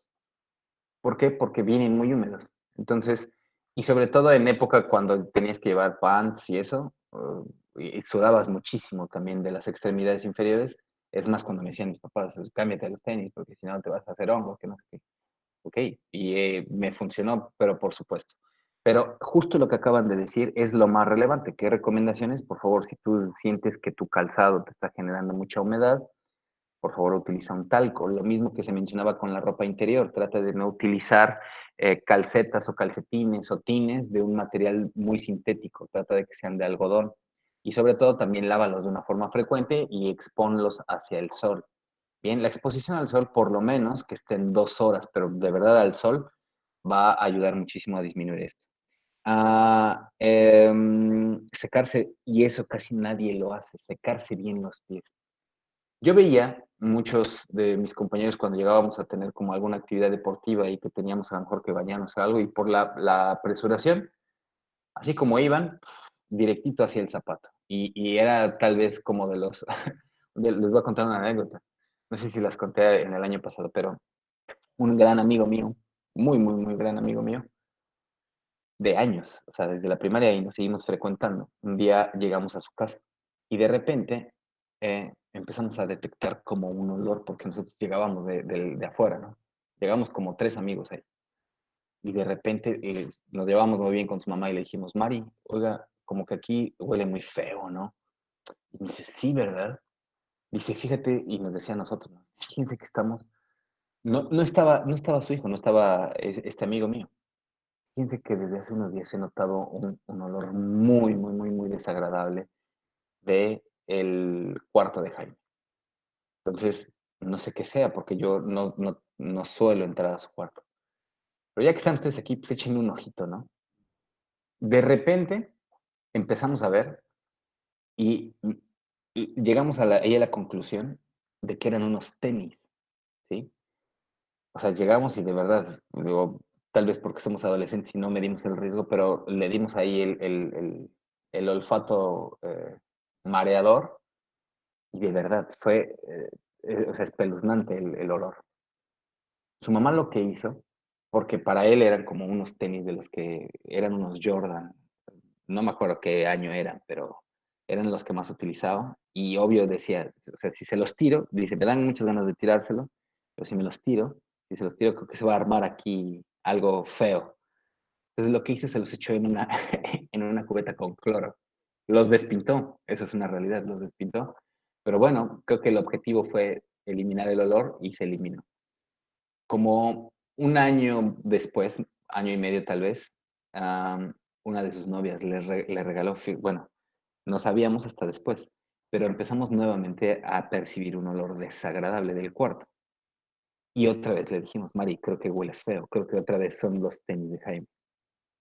¿Por qué? Porque vienen muy húmedos. Entonces, y sobre todo en época cuando tenías que llevar pants y eso, y sudabas muchísimo también de las extremidades inferiores, es más cuando me decían mis papás, cámbiate los tenis, porque si no te vas a hacer hongos, que no sé qué. Ok, y me funcionó, pero por supuesto. Pero justo lo que acaban de decir es lo más relevante. ¿Qué recomendaciones? Por favor, si tú sientes que tu calzado te está generando mucha humedad, por favor utiliza un talco. Lo mismo que se mencionaba con la ropa interior. Trata de no utilizar calcetas o calcetines o tines de un material muy sintético. Trata de que sean de algodón. Y sobre todo también lávalos de una forma frecuente y expónlos hacia el sol. Bien, la exposición al sol, por lo menos que estén 2 horas, pero de verdad al sol, va a ayudar muchísimo a disminuir esto. Secarse, y eso casi nadie lo hace, secarse bien los pies. Yo veía muchos de mis compañeros cuando llegábamos a tener como alguna actividad deportiva y que teníamos a lo mejor que bañarnos o algo, y por la apresuración, así como iban, directito hacia el zapato. Y era tal vez como de los... les voy a contar una anécdota. No sé si las conté en el año pasado, pero un gran amigo mío, muy gran amigo mío, de años, o sea, desde la primaria y nos seguimos frecuentando. Un día llegamos a su casa y de repente empezamos a detectar como un olor, porque nosotros llegábamos de afuera, ¿no? Llegamos como 3 amigos ahí. Y de repente nos llevamos muy bien con su mamá y le dijimos, Mari, oiga, como que aquí huele muy feo, ¿no? Y me dice, sí, ¿verdad? Dice, fíjate, y nos decía a nosotros, ¿no? Fíjense que estamos... No estaba su hijo, no estaba este amigo mío. Fíjense que desde hace unos días he notado un olor muy desagradable de el cuarto de Jaime. Entonces, no sé qué sea, porque yo no suelo entrar a su cuarto. Pero ya que están ustedes aquí, pues echen un ojito, ¿no? De repente empezamos a ver y llegamos a ella a la conclusión de que eran unos tenis, ¿sí? O sea, llegamos y de verdad, digo, tal vez porque somos adolescentes y no medimos el riesgo, pero le dimos ahí el olfato mareador y de verdad fue, o sea, espeluznante el olor. Su mamá lo que hizo, porque para él eran como unos tenis de los que eran unos Jordan, no me acuerdo qué año eran, pero eran los que más utilizaba y obvio decía, o sea, si se los tiro, dice, me dan muchas ganas de tirárselo, pero si me los tiro, si se los tiro creo que se va a armar aquí algo feo. Entonces lo que hizo se los echó en una, en una cubeta con cloro. Los despintó, eso es una realidad, los despintó. Pero bueno, creo que el objetivo fue eliminar el olor y se eliminó. Como un año después, año y medio tal vez, una de sus novias le regaló, bueno, no sabíamos hasta después, pero empezamos nuevamente a percibir un olor desagradable del cuarto. Y otra vez le dijimos, Mari, creo que huele feo, creo que otra vez son los tenis de Jaime.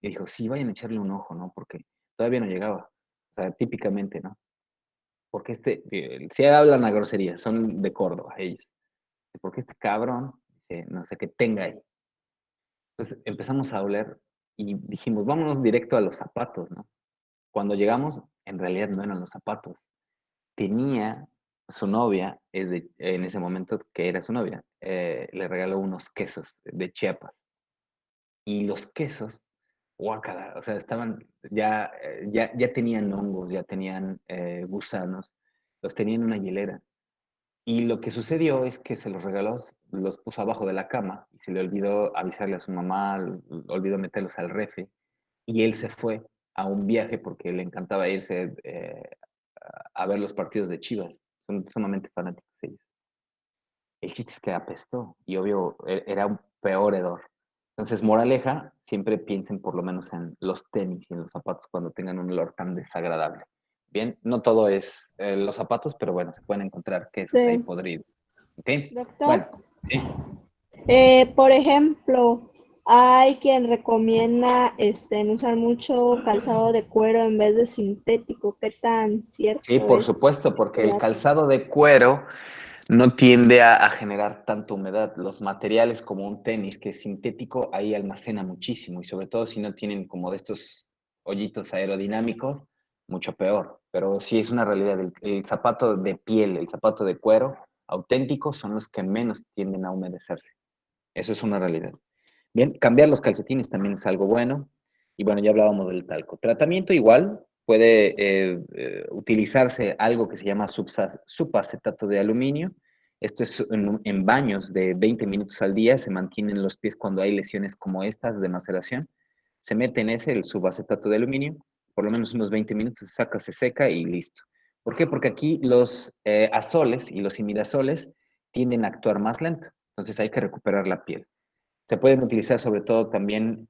Y dijo, sí, vayan a echarle un ojo, ¿no? Porque todavía no llegaba. O sea, típicamente, ¿no? Porque si hablan a grosería, son de Córdoba ellos. Porque este cabrón, no sé qué tenga ahí. Entonces empezamos a oler y dijimos, vámonos directo a los zapatos, ¿no? Cuando llegamos, en realidad no eran los zapatos. Tenía su novia, en ese momento que era su novia, le regaló unos quesos de Chiapas. Y los quesos, guácala, o sea, estaban, ya tenían hongos, ya tenían gusanos, los tenían en una hielera. Y lo que sucedió es que se los regaló, los puso abajo de la cama y se le olvidó avisarle a su mamá, olvidó meterlos al refri. Y él se fue a un viaje porque le encantaba irse a ver los partidos de Chivas. Son sumamente fanáticos ellos. El chiste es que apestó y obvio era un peor hedor. Entonces, moraleja, siempre piensen por lo menos en los tenis y en los zapatos cuando tengan un olor tan desagradable. Bien, no todo es los zapatos, pero bueno, se pueden encontrar quesos ahí Sí. podridos. ¿Ok? Doctor, Bueno, sí. por ejemplo, hay quien recomienda usar mucho calzado de cuero en vez de sintético. ¿Qué tan cierto Sí, por es supuesto, porque este el dato? calzado de cuero no tiende a generar tanta humedad. Los materiales como un tenis que es sintético, ahí almacena muchísimo y sobre todo si no tienen como de estos hoyitos aerodinámicos, mucho peor. Pero sí es una realidad. El zapato de piel, el zapato de cuero auténtico son los que menos tienden a humedecerse. Eso es una realidad. Bien, cambiar los calcetines también es algo bueno. Y bueno, ya hablábamos del talco. Tratamiento igual, puede utilizarse algo que se llama subacetato de aluminio. Esto es en baños de 20 minutos al día, se mantienen los pies cuando hay lesiones como estas de maceración. Se mete en el subacetato de aluminio, por lo menos unos 20 minutos, se saca, se seca y listo. ¿Por qué? Porque aquí los azoles y los imidazoles tienden a actuar más lento, entonces hay que recuperar la piel. Se pueden utilizar sobre todo también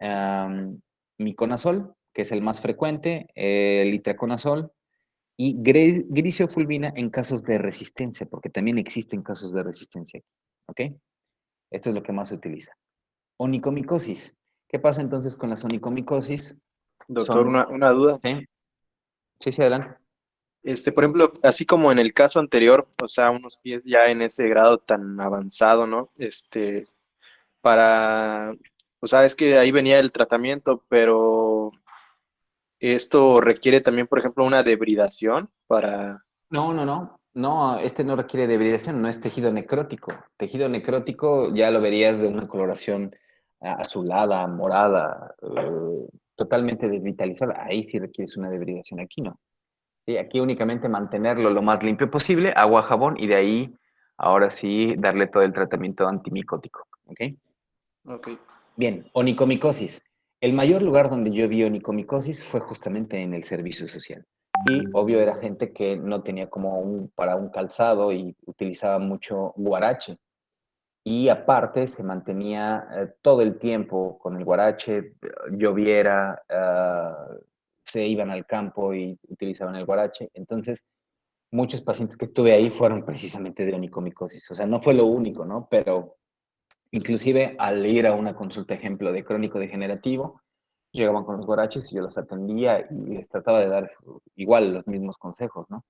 miconazol, que es el más frecuente, el itraconazol y griseofulvina en casos de resistencia, porque también existen casos de resistencia. ¿Ok? Esto es lo que más se utiliza. Onicomicosis. ¿Qué pasa entonces con las onicomicosis? Doctor, una duda. Sí, sí, sí, adelante. Por ejemplo, así como en el caso anterior, o sea, unos pies ya en ese grado tan avanzado, ¿no? O sea, es que ahí venía el tratamiento, pero esto requiere también, por ejemplo, una debridación para... No, no, no. No, este no requiere debridación, no es tejido necrótico. Tejido necrótico ya lo verías de una coloración azulada, morada, totalmente desvitalizada. Ahí sí requieres una debridación, aquí no. Sí, aquí únicamente mantenerlo lo más limpio posible, agua, jabón, y de ahí, ahora sí, darle todo el tratamiento antimicótico. ¿Ok? Ok. Bien, onicomicosis. El mayor lugar donde yo vi onicomicosis fue justamente en el servicio social. Y obvio era gente que no tenía como para un calzado y utilizaba mucho guarache. Y aparte se mantenía todo el tiempo con el guarache, lloviera, se iban al campo y utilizaban el guarache. Entonces, muchos pacientes que tuve ahí fueron precisamente de onicomicosis. O sea, no fue lo único, ¿no? Pero inclusive al ir a una consulta, ejemplo, de crónico degenerativo, llegaban con los guaraches y yo los atendía y les trataba de dar igual los mismos consejos, ¿no?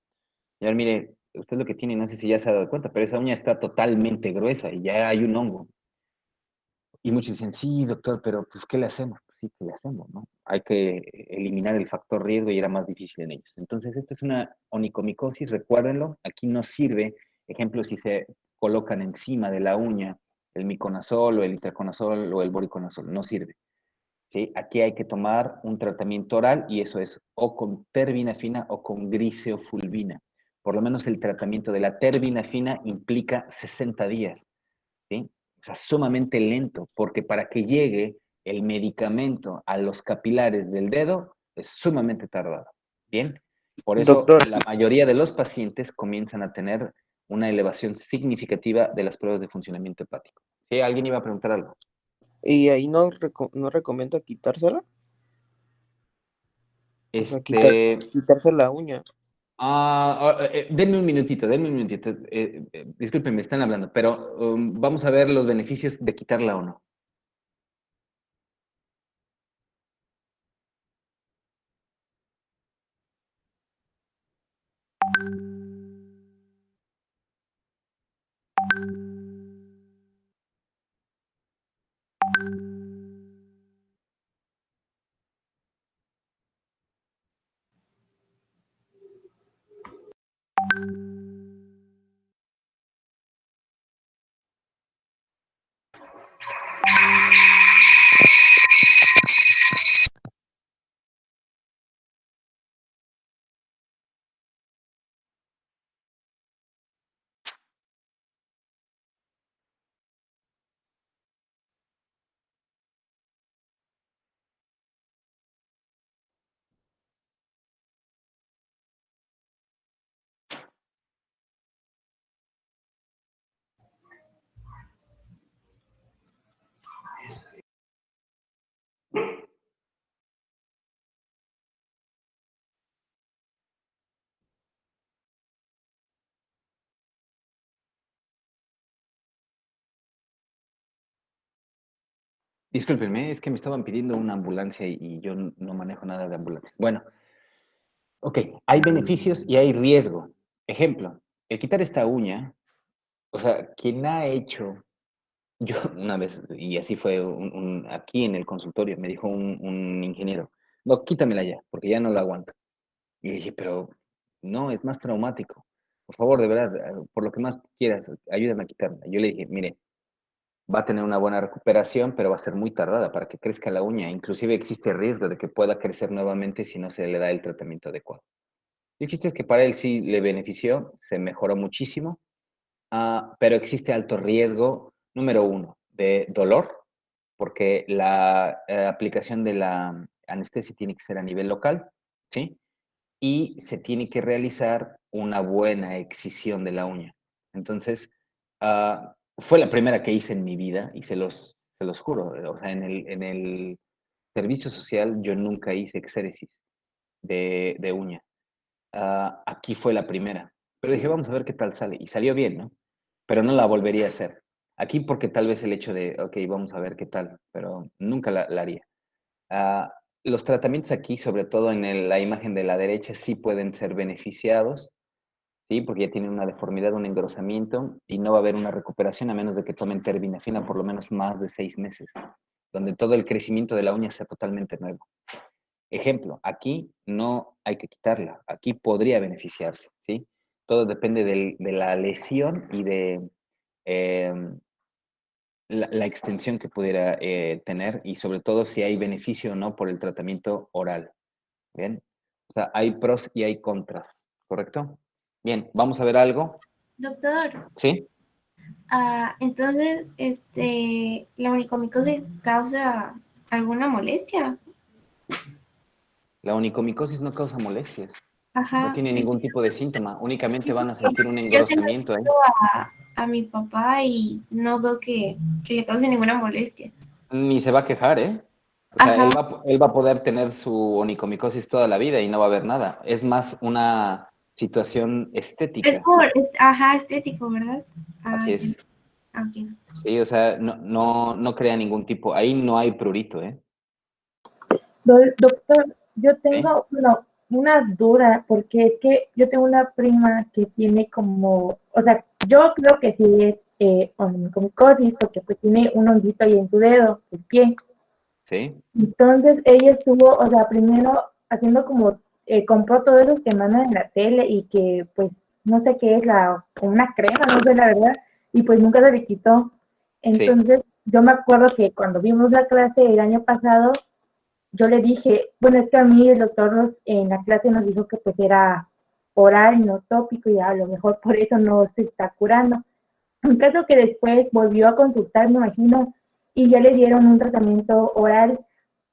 Y ahora, mire, usted lo que tiene, no sé si ya se ha dado cuenta, pero esa uña está totalmente gruesa y ya hay un hongo. Y muchos dicen, sí, doctor, pero pues, ¿qué le hacemos? Pues sí, ¿qué le hacemos, no? Hay que eliminar el factor riesgo y era más difícil en ellos. Entonces, esto es una onicomicosis, recuérdenlo, aquí no sirve, ejemplo, si se colocan encima de la uña el miconazol o el itraconazol o el voriconazol, no sirve. ¿Sí? Aquí hay que tomar un tratamiento oral y eso es o con terbinafina o con griseofulvina. Por lo menos el tratamiento de la terbinafina implica 60 días. ¿Sí? O sea, sumamente lento, porque para que llegue el medicamento a los capilares del dedo es sumamente tardado. Bien, por eso Doctor, la mayoría de los pacientes comienzan a tener una elevación significativa de las pruebas de funcionamiento hepático. ¿Sí? ¿Alguien iba a preguntar algo? ¿Y ahí no recomienda quitársela? O sea, quitarse la uña. Denme un minutito. Disculpen, me están hablando, pero vamos a ver los beneficios de quitarla o no. Discúlpenme, es que me estaban pidiendo una ambulancia y yo no manejo nada de ambulancia. Bueno, ok, hay beneficios y hay riesgo. Ejemplo, el quitar esta uña, o sea, quien ha hecho, yo una vez, y así fue aquí en el consultorio, me dijo un ingeniero, no, quítamela ya, porque ya no la aguanto. Y le dije, pero no, es más traumático. Por favor, de verdad, por lo que más quieras, ayúdame a quitarla. Yo le dije, mire, va a tener una buena recuperación, pero va a ser muy tardada para que crezca la uña. Inclusive existe riesgo de que pueda crecer nuevamente si no se le da el tratamiento adecuado. Y el chiste es que para él sí le benefició, se mejoró muchísimo, pero existe alto riesgo, número uno, de dolor, porque la aplicación de la anestesia tiene que ser a nivel local, ¿sí? Y se tiene que realizar una buena excisión de la uña. Entonces, fue la primera que hice en mi vida y se los juro. O sea, en el servicio social yo nunca hice exéresis de uña. Aquí fue la primera. Pero dije, vamos a ver qué tal sale. Y salió bien, ¿no? Pero no la volvería a hacer. Aquí porque tal vez el hecho de, ok, vamos a ver qué tal, pero nunca la haría. Ah, los tratamientos aquí, sobre todo en la imagen de la derecha, sí pueden ser beneficiados, ¿sí? Porque ya tienen una deformidad, un engrosamiento, y no va a haber una recuperación a menos de que tomen terbinafina por lo menos más de 6 meses, donde todo el crecimiento de la uña sea totalmente nuevo. Ejemplo, aquí no hay que quitarla, aquí podría beneficiarse, ¿sí? Todo depende de la lesión y de la extensión que pudiera tener y sobre todo si hay beneficio o no por el tratamiento oral. Bien, o sea, hay pros y hay contras, ¿correcto? Bien, vamos a ver algo. Doctor, ¿Sí? entonces, ¿la onicomicosis causa alguna molestia? La onicomicosis no causa molestias, no Ajá. tiene ningún tipo de síntoma, únicamente Sí, van a sentir un yo se lo engrosamiento ahí. digo a mi papá y no veo que le cause ninguna molestia. Ni se va a quejar, ¿eh? O sea, Ajá. él va a poder tener su onicomicosis toda la vida y no va a haber nada. Es más una situación estética. Ajá, estético, ¿verdad? Así es. Ok. Sí, o sea, no crea ningún tipo. Ahí no hay prurito, ¿eh? Doctor, yo ¿Sí? tengo una duda, porque es que yo tengo una prima que tiene como, o sea, yo creo que sí es onicomicosis, porque pues tiene un honguito ahí en su dedo, el pie. Sí. Entonces ella estuvo, o sea, primero haciendo como, compró todo eso que mandan en la tele y que pues no sé qué es como una crema, no sé la verdad, y pues nunca se le quitó. Sí. Entonces yo me acuerdo que cuando vimos la clase el año pasado, yo le dije, bueno, es que a mí el doctor en la clase nos dijo que pues era oral y no tópico y a lo mejor por eso no se está curando. Un caso que después volvió a consultar, me imagino, y ya le dieron un tratamiento oral,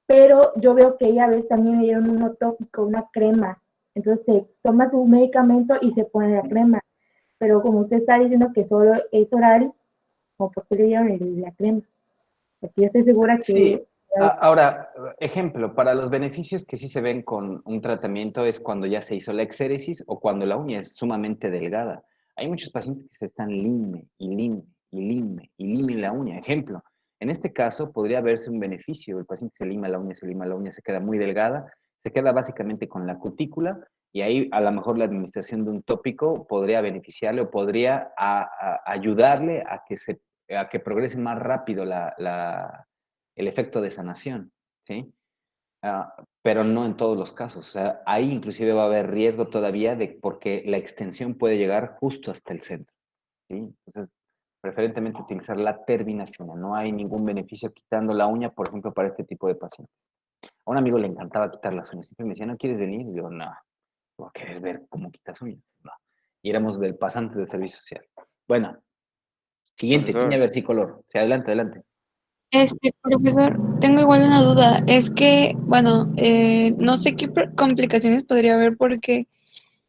pero yo veo que ella a veces también le dieron uno tópico, una crema. Entonces se toma su medicamento y se pone la crema. pero como usted está diciendo que solo es oral, ¿o por qué le dieron la crema? Porque yo estoy segura Sí, que... ahora, ejemplo, para los beneficios que sí se ven con un tratamiento es cuando ya se hizo la exéresis o cuando la uña es sumamente delgada. Hay muchos pacientes que se están lime y lime y lime y lime la uña. Ejemplo, en este caso podría verse un beneficio. El paciente se lima la uña, se lima la uña, se queda muy delgada, se queda básicamente con la cutícula y ahí a lo mejor la administración de un tópico podría beneficiarle o podría ayudarle a que progrese más rápido el efecto de sanación, ¿sí? Pero no en todos los casos. O sea, ahí inclusive va a haber riesgo todavía porque la extensión puede llegar justo hasta el centro, ¿sí? Entonces, preferentemente utilizar la terbinafina. No hay ningún beneficio quitando la uña, por ejemplo, para este tipo de pacientes. A un amigo le encantaba quitar las uñas. Siempre me decía, ¿no quieres venir? Y yo, no, voy a querer ver cómo quitas uñas. No. Y éramos del pasantes de servicio social. Bueno, siguiente, tiña Profesor, versicolor. Sí, adelante, adelante. Profesor, tengo igual una duda. Es que, bueno, no sé qué complicaciones podría haber porque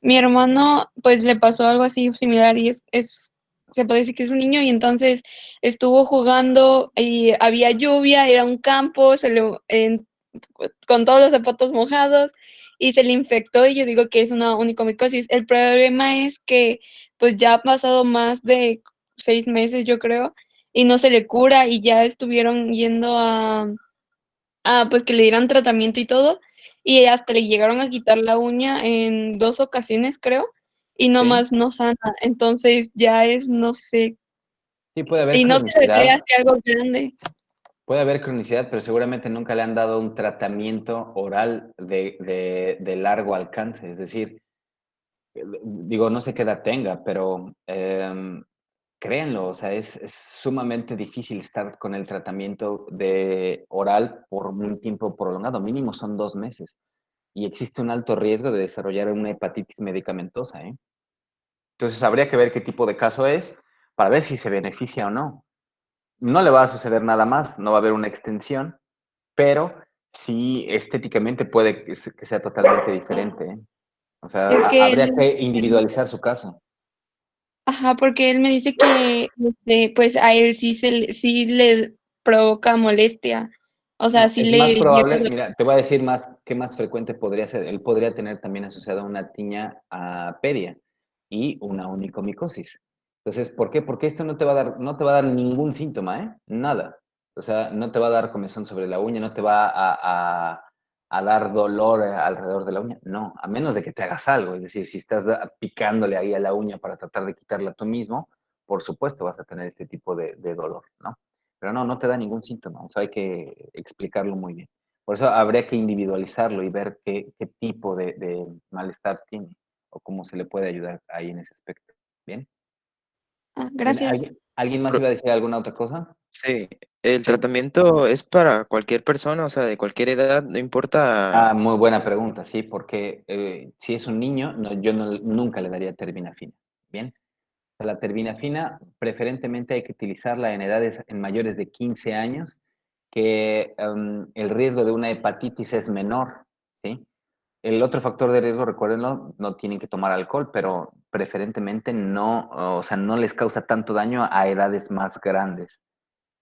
mi hermano, pues le pasó algo así similar y se puede decir que es un niño y entonces estuvo jugando y había lluvia, era un campo, con todos los zapatos mojados y se le infectó y yo digo que es una onicomicosis. El problema es que pues ya ha pasado más de 6 meses, yo creo, y no se le cura y ya estuvieron yendo pues que le dieran tratamiento y todo, y hasta le llegaron a quitar la uña en 2 ocasiones, creo, y Sí, nomás no sana. Entonces ya no sé, sí puede haber y no se le ve cronicidad. así algo grande. Puede haber cronicidad, pero seguramente nunca le han dado un tratamiento oral de largo alcance. Es decir, digo, no sé qué edad tenga, pero créanlo, o sea, es sumamente difícil estar con el tratamiento de oral por un tiempo prolongado. Mínimo son 2 meses. Y existe un alto riesgo de desarrollar una hepatitis medicamentosa, ¿eh? Entonces, habría que ver qué tipo de caso es para ver si se beneficia o no. No le va a suceder nada más, no va a haber una extensión, pero sí estéticamente puede que sea totalmente diferente, ¿eh? O sea, Es que habría que individualizar su caso. ajá, porque él me dice que pues a él sí le provoca molestia, o sea, No, sí es más le llega. probable, mira, te voy a decir más, qué más frecuente podría ser. Él podría tener también asociada una tiña a pedia y una onicomicosis. Entonces, ¿por qué? Porque esto no te va a dar ningún síntoma, ¿eh? Nada. O sea, no te va a dar comezón sobre la uña, no te va a dar dolor alrededor de la uña. No, a menos de que te hagas algo. Es decir, si estás picándole ahí a la uña para tratar de quitarla tú mismo, por supuesto vas a tener este tipo de dolor, ¿no? Pero no, no te da ningún síntoma, eso hay que explicarlo muy bien. Por eso habría que individualizarlo y ver qué tipo de malestar tiene o cómo se le puede ayudar ahí en ese aspecto. ¿Bien? Bien, Gracias. ¿alguien más Pro- iba a decir alguna otra cosa? sí, el Sí. tratamiento es para cualquier persona, o sea, de cualquier edad, no importa. Muy buena pregunta, sí, porque si es un niño, yo nunca le daría terbinafina. ¿Bien? La terbinafina, preferentemente hay que utilizarla en edades en mayores de 15 años, que el riesgo de una hepatitis es menor, ¿sí? El otro factor de riesgo, recuérdenlo, no tienen que tomar alcohol, pero preferentemente no, o sea, no les causa tanto daño a edades más grandes,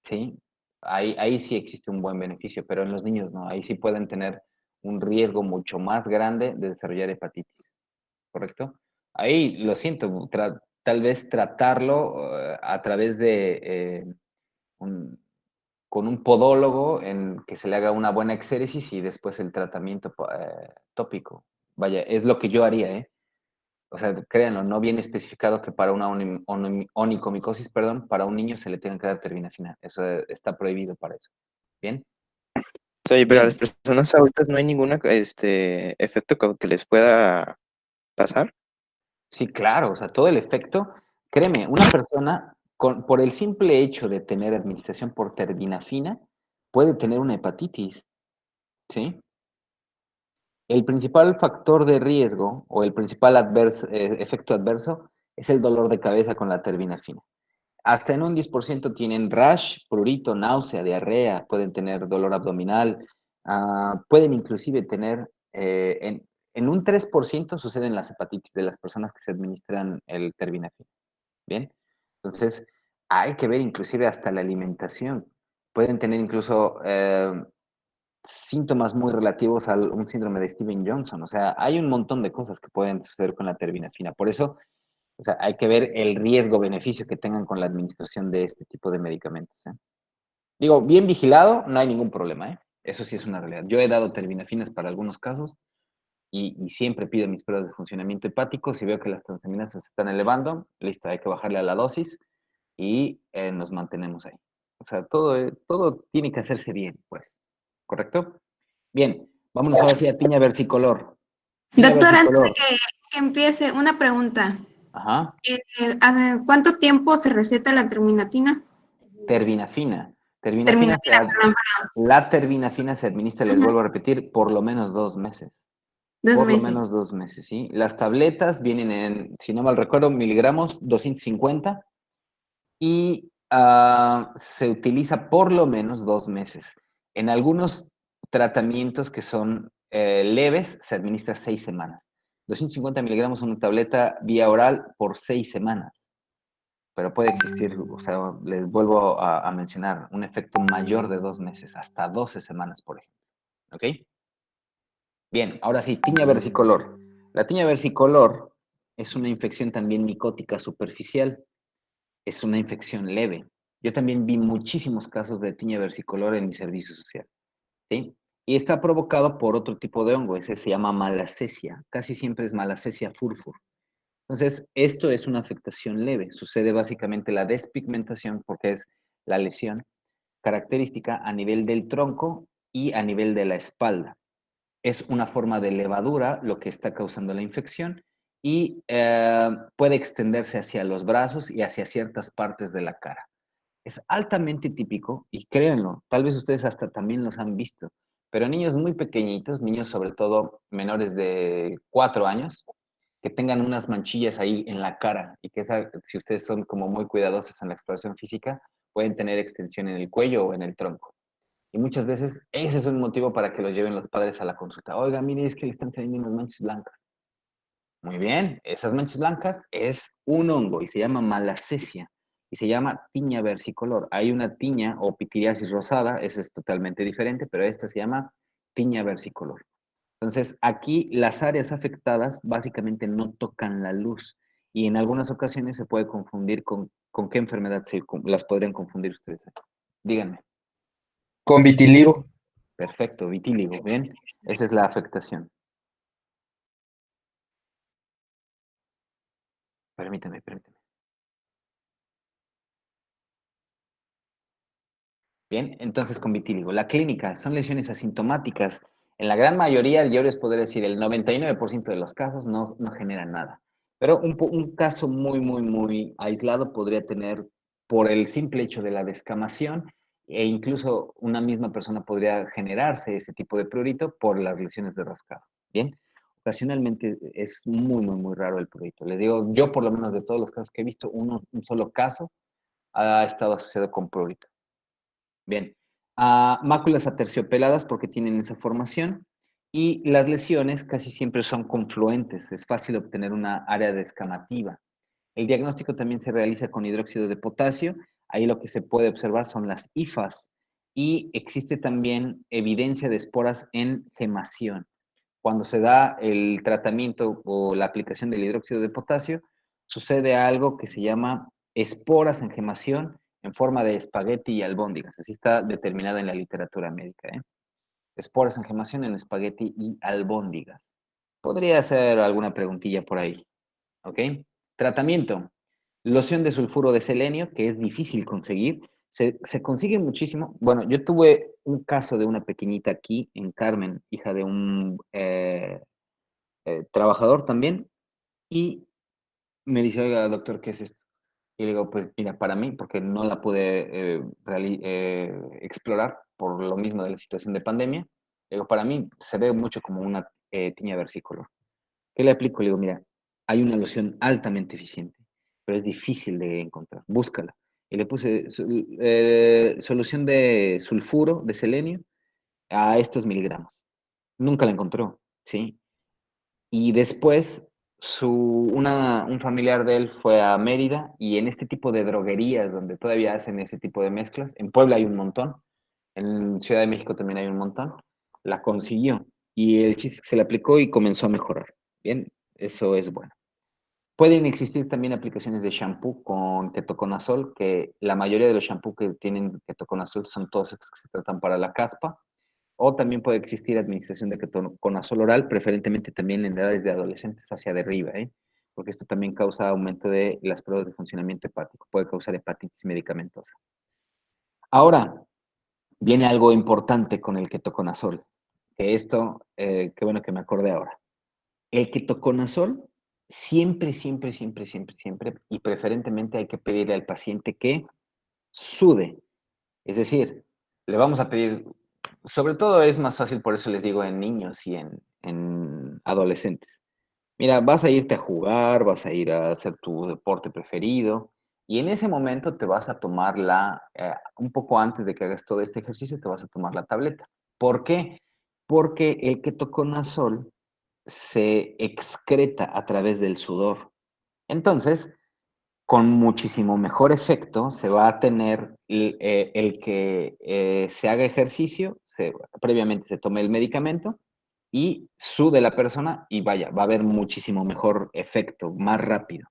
¿sí? Ahí sí existe un buen beneficio, pero en los niños no, ahí sí pueden tener un riesgo mucho más grande de desarrollar hepatitis. ¿Correcto? Ahí lo siento, tal vez tratarlo a través de un- con un podólogo en que se le haga una buena exéresis y después el tratamiento tópico. Vaya, es lo que yo haría, ¿eh? O sea, créanlo, no viene especificado que para una onicomicosis, perdón, para un niño se le tenga que dar terbinafina. Eso está prohibido para eso. ¿Bien? Oye, pero a las Bien. personas adultas no hay ningún efecto que les pueda pasar. Sí, claro, o sea, todo el efecto, créeme, una persona por el simple hecho de tener administración por terbinafina puede tener una hepatitis, ¿sí? El principal factor de riesgo o el principal efecto adverso es el dolor de cabeza con la terbinafina. Hasta en un 10% tienen rash, prurito, náusea, diarrea, pueden tener dolor abdominal, pueden inclusive tener En un 3% suceden las hepatitis de las personas que se administran el terbinafina. Bien, entonces hay que ver inclusive hasta la alimentación. Pueden tener incluso síntomas muy relativos a un síndrome de Steven Johnson. O sea, hay un montón de cosas que pueden suceder con la terbinafina. Por eso, o sea, hay que ver el riesgo-beneficio que tengan con la administración de este tipo de medicamentos. Digo, bien vigilado, no hay ningún problema, ¿eh? Eso sí es una realidad. Yo he dado terbinafinas para algunos casos y siempre pido mis pruebas de funcionamiento hepático. Si veo que las transaminasas se están elevando, listo, hay que bajarle a la dosis y nos mantenemos ahí. O sea, todo tiene que hacerse bien, pues. ¿Correcto? Bien, vámonos ahora sí a tiña versicolor. Tiña Doctor, antes versicolor. de que empiece, una pregunta. Ajá. ¿Hace cuánto tiempo se receta la terminatina? Terbinafina. Terminatina, perdón. La terbinafina se administra, les vuelvo a repetir, por lo menos 2 meses. Por lo menos 2 meses, ¿sí? Las tabletas vienen en, si no mal recuerdo, miligramos 250 y se utiliza por lo menos 2 meses. En algunos tratamientos que son leves, se administra 6 semanas. 250 miligramos una tableta vía oral por 6 semanas. Pero puede existir, o sea, les vuelvo a mencionar, un efecto mayor de 2 meses, hasta 12 semanas, por ejemplo. ¿Ok? Bien, ahora sí, tiña versicolor. La tiña versicolor es una infección también micótica superficial. Es una infección leve. Yo también vi muchísimos casos de tiña versicolor en mi servicio social. ¿Sí? Y está provocado por otro tipo de hongo, ese se llama malacesia. Casi siempre es malacesia furfur. Entonces, esto es una afectación leve. Sucede básicamente la despigmentación porque es la lesión característica a nivel del tronco y a nivel de la espalda. Es una forma de levadura lo que está causando la infección y puede extenderse hacia los brazos y hacia ciertas partes de la cara. Es altamente típico y créanlo, tal vez ustedes hasta también los han visto, pero niños muy pequeñitos, niños sobre todo menores de 4 años, que tengan unas manchillas ahí en la cara y que si ustedes son como muy cuidadosos en la exploración física, pueden tener extensión en el cuello o en el tronco. Y muchas veces ese es un motivo para que los lleven los padres a la consulta. Oiga, mire, es que le están saliendo unas manchas blancas. Muy bien, esas manchas blancas es un hongo y se llama malacesia y se llama tiña versicolor. Hay una tiña o pitiriasis rosada, esa es totalmente diferente, pero esta se llama tiña versicolor. Entonces, aquí las áreas afectadas básicamente no tocan la luz y en algunas ocasiones se puede confundir con qué enfermedad las podrían confundir ustedes. Díganme. Con vitiligo. Perfecto, vitíligo, bien. Esa es la afectación. Permíteme. Bien, entonces con vitíligo. La clínica son lesiones asintomáticas. En la gran mayoría, yo les podría decir, el 99% de los casos no generan nada. Pero un caso muy aislado podría tener, por el simple hecho de la descamación, e incluso una misma persona podría generarse ese tipo de prurito por las lesiones de rascado. Bien, ocasionalmente es muy raro el prurito. Les digo, yo por lo menos de todos los casos que he visto, un solo caso ha estado asociado con prurito. Bien, máculas aterciopeladas porque tienen esa formación y las lesiones casi siempre son confluentes, es fácil obtener una área descamativa. El diagnóstico también se realiza con hidróxido de potasio, ahí lo que se puede observar son las hifas y existe también evidencia de esporas en gemación. Cuando se da el tratamiento o la aplicación del hidróxido de potasio, sucede algo que se llama esporas en gemación en forma de espagueti y albóndigas. Así está determinada en la literatura médica. Esporas en gemación en espagueti y albóndigas. Podría hacer alguna preguntilla por ahí. ¿Ok? Tratamiento. Loción de sulfuro de selenio, que es difícil conseguir. Se consigue muchísimo. Bueno, yo tuve un caso de una pequeñita aquí en Carmen, hija de un trabajador también, y me dice, oiga, doctor, ¿qué es esto? Y le digo, pues mira, para mí, porque no la pude explorar por lo mismo de la situación de pandemia, le digo, para mí se ve mucho como una tiña versicolor. ¿Qué le aplico? Le digo, mira, hay una loción altamente eficiente, pero es difícil de encontrar, búscala. Y le puse solución de sulfuro de selenio a estos miligramos. Nunca la encontró, ¿sí? Y después un familiar de él fue a Mérida y en este tipo de droguerías donde todavía hacen ese tipo de mezclas, en Puebla hay un montón, en Ciudad de México también hay un montón, la consiguió. Y el chiste es que se le aplicó y comenzó a mejorar. Bien, eso es bueno. Pueden existir también aplicaciones de shampoo con ketoconazol, que la mayoría de los shampoos que tienen ketoconazol son todos estos que se tratan para la caspa. O también puede existir administración de ketoconazol oral, preferentemente también en edades de adolescentes hacia arriba, ¿eh? Porque esto también causa aumento de las pruebas de funcionamiento hepático, puede causar hepatitis medicamentosa. Ahora, viene algo importante con el ketoconazol, que esto, qué bueno que me acordé ahora. El ketoconazol siempre, siempre, siempre, siempre, siempre, y preferentemente hay que pedirle al paciente que sude. Es decir, le vamos a pedir, sobre todo es más fácil, por eso les digo, en niños y en adolescentes. Mira, vas a irte a jugar, vas a ir a hacer tu deporte preferido, y en ese momento te vas a tomar un poco antes de que hagas todo este ejercicio, te vas a tomar la tableta. ¿Por qué? Porque el ketoconazol se excreta a través del sudor. Entonces, con muchísimo mejor efecto se va a tener el que se haga ejercicio, previamente se tome el medicamento y sude la persona y vaya, va a haber muchísimo mejor efecto, más rápido.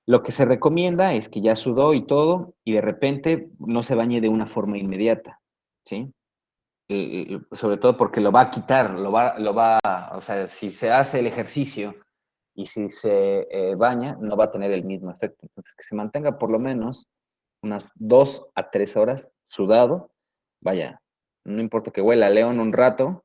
Lo que se recomienda es que ya sudó y todo y de repente no se bañe de una forma inmediata, ¿sí? Sobre todo porque lo va a quitar, o sea, si se hace el ejercicio y si se baña, no va a tener el mismo efecto. Entonces, que se mantenga por lo menos unas 2 a 3 horas sudado, vaya, no importa que huela a león un rato,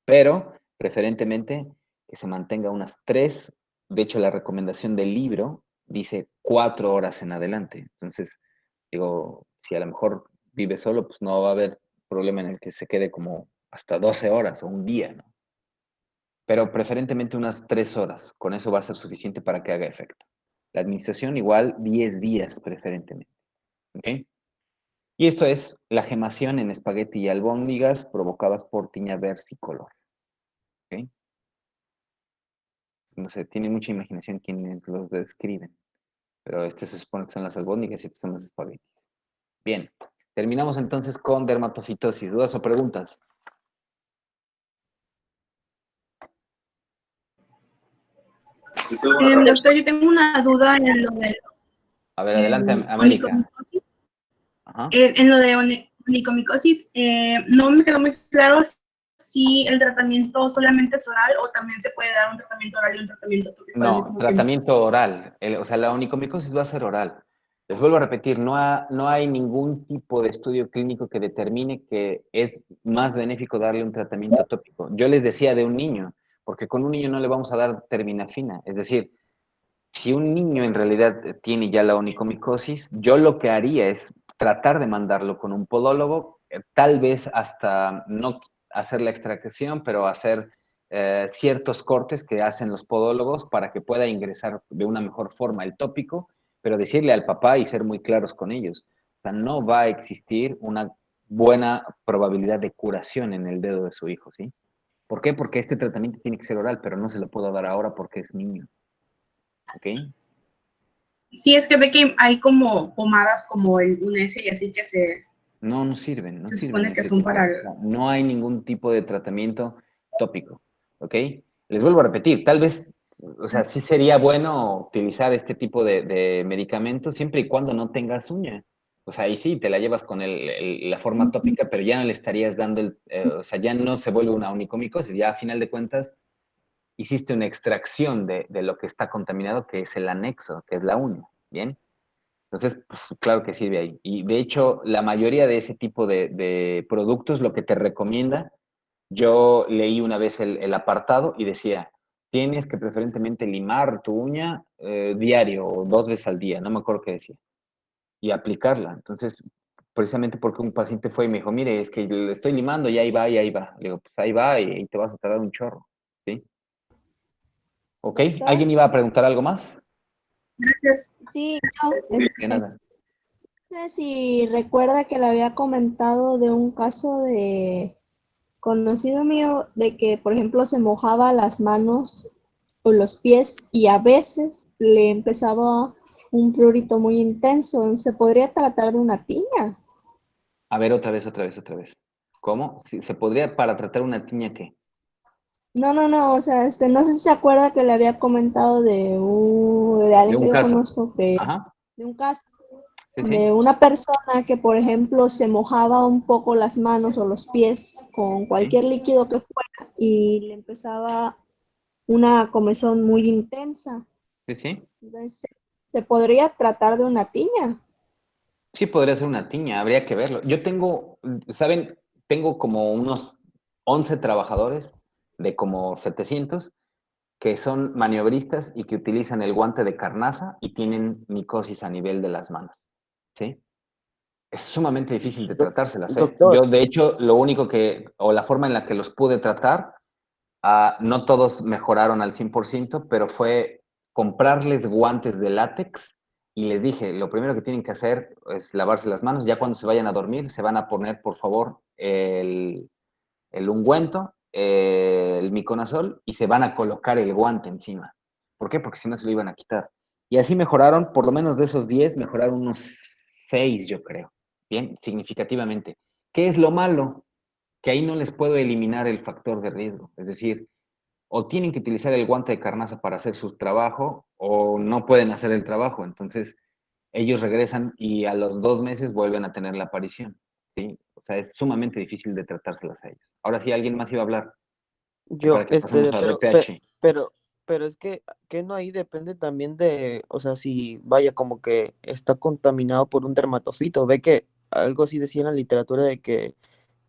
pero preferentemente que se mantenga unas 3, de hecho la recomendación del libro dice 4 horas en adelante. Entonces, digo, si a lo mejor vive solo, pues no va a haber problema en el que se quede como hasta 12 horas o un día, ¿no? Pero preferentemente unas 3 horas, con eso va a ser suficiente para que haga efecto. La administración igual 10 días preferentemente, ¿ok? Y esto es la gemación en espagueti y albóndigas provocadas por tiña versicolor, ¿ok? No sé, tiene mucha imaginación quienes los describen, pero este se supone que son las albóndigas y estos son los espaguetis. Bien, terminamos entonces con dermatofitosis. ¿Dudas o preguntas? Doctor, yo tengo una duda en lo de A ver, adelante, América. onicomicosis. Ajá. En lo de onicomicosis, no me quedó muy claro si el tratamiento solamente es oral o también se puede dar un tratamiento oral y un tratamiento tópico al No, mismo tiempo. tratamiento oral. O sea, la onicomicosis va a ser oral. Les vuelvo a repetir, no hay ningún tipo de estudio clínico que determine que es más benéfico darle un tratamiento tópico. Yo les decía de un niño, porque con un niño no le vamos a dar terminafina. Es decir, si un niño en realidad tiene ya la onicomicosis, yo lo que haría es tratar de mandarlo con un podólogo, tal vez hasta no hacer la extracción, pero hacer ciertos cortes que hacen los podólogos para que pueda ingresar de una mejor forma el tópico, pero decirle al papá y ser muy claros con ellos. O sea, no va a existir una buena probabilidad de curación en el dedo de su hijo, ¿sí? ¿Por qué? Porque este tratamiento tiene que ser oral, pero no se lo puedo dar ahora porque es niño. ¿Ok? Sí, es que ve que hay como pomadas como el UNES y así que No sirven, no se sirven supone que ese son tipo. para O sea, no hay ningún tipo de tratamiento tópico, ¿ok? Les vuelvo a repetir, tal vez, o sea, sí sería bueno utilizar este tipo de medicamentos siempre y cuando no tengas uña. O sea, ahí sí, te la llevas con la forma tópica, pero ya no le estarías dando, o sea, ya no se vuelve una onicomicosis, ya a final de cuentas hiciste una extracción de lo que está contaminado, que es el anexo, que es la uña, ¿bien? Entonces, pues claro que sirve ahí. Y de hecho, la mayoría de ese tipo de productos lo que te recomienda, yo leí una vez el apartado y decía, tienes que preferentemente limar tu uña diario o 2 veces al día, no me acuerdo qué decía, y aplicarla. Entonces, precisamente porque un paciente fue y me dijo, mire, es que le estoy limando y ahí va, y ahí va. Le digo, pues ahí va y te vas a tardar un chorro, ¿sí? ¿Ok? ¿Alguien iba a preguntar algo más? Gracias. Sí, no, De nada. no sé si recuerda que le había comentado de un caso de conocido mío de que, por ejemplo, se mojaba las manos o los pies y a veces le empezaba un prurito muy intenso. ¿Se podría tratar de una tiña? A ver, otra vez. ¿Cómo? ¿Se podría para tratar una tiña qué? No, o sea, no sé si se acuerda que le había comentado de De alguien que un yo caso. conozco Ajá. de un caso Sí, de sí. una persona que, por ejemplo, se mojaba un poco las manos o los pies con cualquier líquido que fuera y le empezaba una comezón muy intensa. Sí, sí. Entonces, se podría tratar de una tiña. Sí, podría ser una tiña, habría que verlo. Yo tengo, ¿saben? Tengo como unos 11 trabajadores de como 700 que son maniobristas y que utilizan el guante de carnaza y tienen micosis a nivel de las manos, ¿sí? Es sumamente difícil de tratárselas, ¿eh? Yo, Doctor, de hecho, lo único o la forma en la que los pude tratar, no todos mejoraron al 100%, pero fue comprarles guantes de látex y les dije, lo primero que tienen que hacer es lavarse las manos. Ya cuando se vayan a dormir, se van a poner, por favor, el ungüento, el miconazol y se van a colocar el guante encima. ¿Por qué? Porque si no se lo iban a quitar. Y así mejoraron, por lo menos de esos 10, mejoraron unos 6, yo creo. Bien, significativamente. ¿Qué es lo malo? Que ahí no les puedo eliminar el factor de riesgo. Es decir, o tienen que utilizar el guante de carnaza para hacer su trabajo o no pueden hacer el trabajo. Entonces, ellos regresan y a los 2 meses vuelven a tener la aparición. ¿Sí? O sea, es sumamente difícil de tratárselas a ellos. Ahora sí, alguien más iba a hablar para yo, que pasemos a BPH. pero es que no ahí depende también de, o sea, si vaya como que está contaminado por un dermatofito. Ve que algo así decía en la literatura de que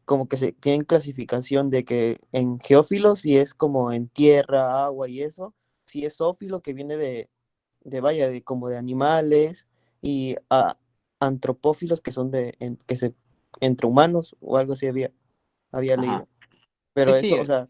como que se tienen clasificación de que en geófilos si es como en tierra, agua y eso, si es zoófilo que viene de vaya, de como de animales y antropófilos que son que se entre humanos o algo así había Ajá. leído. Pero Sí, eso, o sí. sea,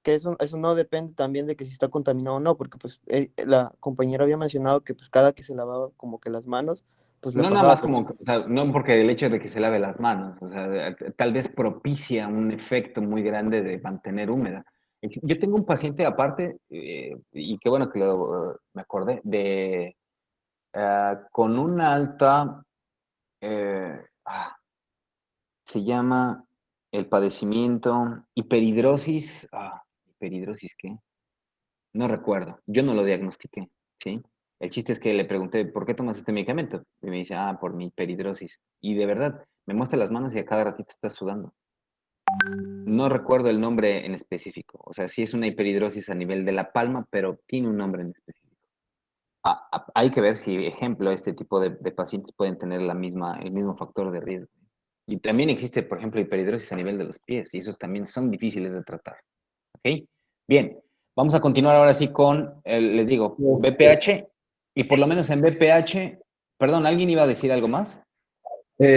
que eso no depende también de que si está contaminado o no, porque pues la compañera había mencionado que pues cada que se lavaba como que las manos, pues le No nada pasaba, más pero como, o sea, no porque el hecho de que se lave las manos, o sea, tal vez propicia un efecto muy grande de mantener húmeda. Yo tengo un paciente aparte, y qué bueno que me acordé, con una alta, eh, ah, se llama el padecimiento hiperhidrosis, ¿hiperhidrosis qué? No recuerdo, yo no lo diagnostiqué, ¿sí? El chiste es que le pregunté, ¿por qué tomas este medicamento? Y me dice, por mi hiperhidrosis. Y de verdad, me muestra las manos y a cada ratito está sudando. No recuerdo el nombre en específico. O sea, sí es una hiperhidrosis a nivel de la palma, pero tiene un nombre en específico. Hay que ver si, ejemplo, este tipo de pacientes pueden tener el mismo factor de riesgo. Y también existe, por ejemplo, hiperhidrosis a nivel de los pies, y esos también son difíciles de tratar. ¿Ok? Bien, vamos a continuar ahora sí con, les digo, BPH, y por lo menos en BPH, perdón, ¿alguien iba a decir algo más?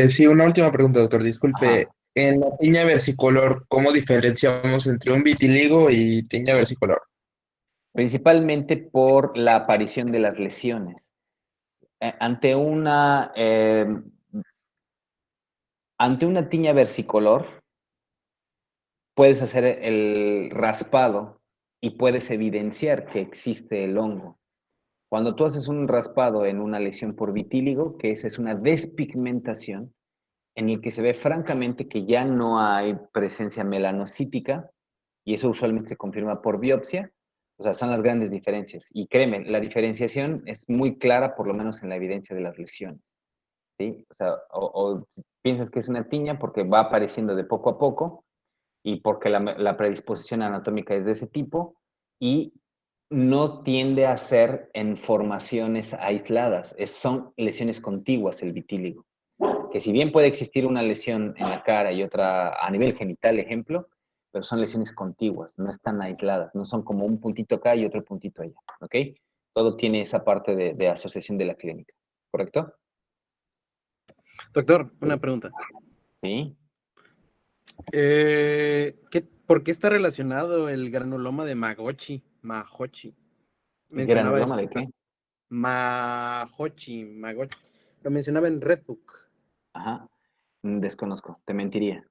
Sí, una última pregunta, doctor. Ajá. Disculpe. En la tiña versicolor, ¿cómo diferenciamos entre un vitiligo y tiña versicolor? Principalmente por la aparición de las lesiones. Ante una tiña versicolor, puedes hacer el raspado y puedes evidenciar que existe el hongo. Cuando tú haces un raspado en una lesión por vitíligo, que esa es una despigmentación, en el que se ve francamente que ya no hay presencia melanocítica, y eso usualmente se confirma por biopsia. O sea, son las grandes diferencias. Y créeme, la diferenciación es muy clara, por lo menos en la evidencia de las lesiones. ¿Sí? O sea, o piensas que es una tiña porque va apareciendo de poco a poco y porque la predisposición anatómica es de ese tipo y no tiende a ser en formaciones aisladas, son lesiones contiguas el vitíligo. Que si bien puede existir una lesión en la cara y otra a nivel genital, ejemplo, pero son lesiones contiguas, no están aisladas, no son como un puntito acá y otro puntito allá, ¿ok? Todo tiene esa parte de asociación de la clínica, ¿correcto? Doctor, una pregunta. Sí. ¿Por qué está relacionado el granuloma de Mahochi? Mencionaba ¿Granuloma eso. de qué? Mahochi. Lo mencionaba en Redbook. Ajá. Desconozco, te mentiría.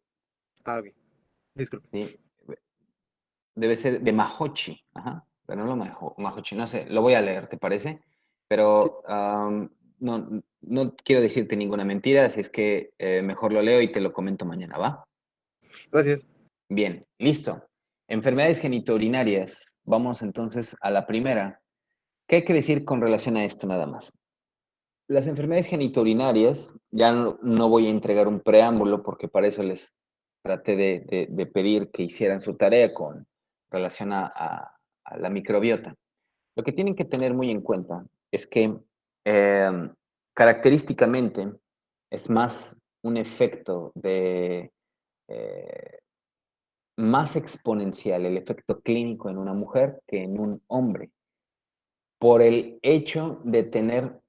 Ok. Disculpe. Sí. Debe ser de Mahochi. Ajá. Granuloma majochi, no sé, lo voy a leer, ¿te parece? Pero no quiero decirte ninguna mentira, así es que mejor lo leo y te lo comento mañana, ¿va? Gracias. Bien, listo. Enfermedades genitourinarias. Vamos entonces a la primera. ¿Qué hay que decir con relación a esto nada más? Las enfermedades genitourinarias, ya no voy a entregar un preámbulo porque para eso les traté de pedir que hicieran su tarea con relación a la microbiota. Lo que tienen que tener muy en cuenta es que característicamente es más un efecto de más exponencial el efecto clínico en una mujer que en un hombre, por el hecho de tener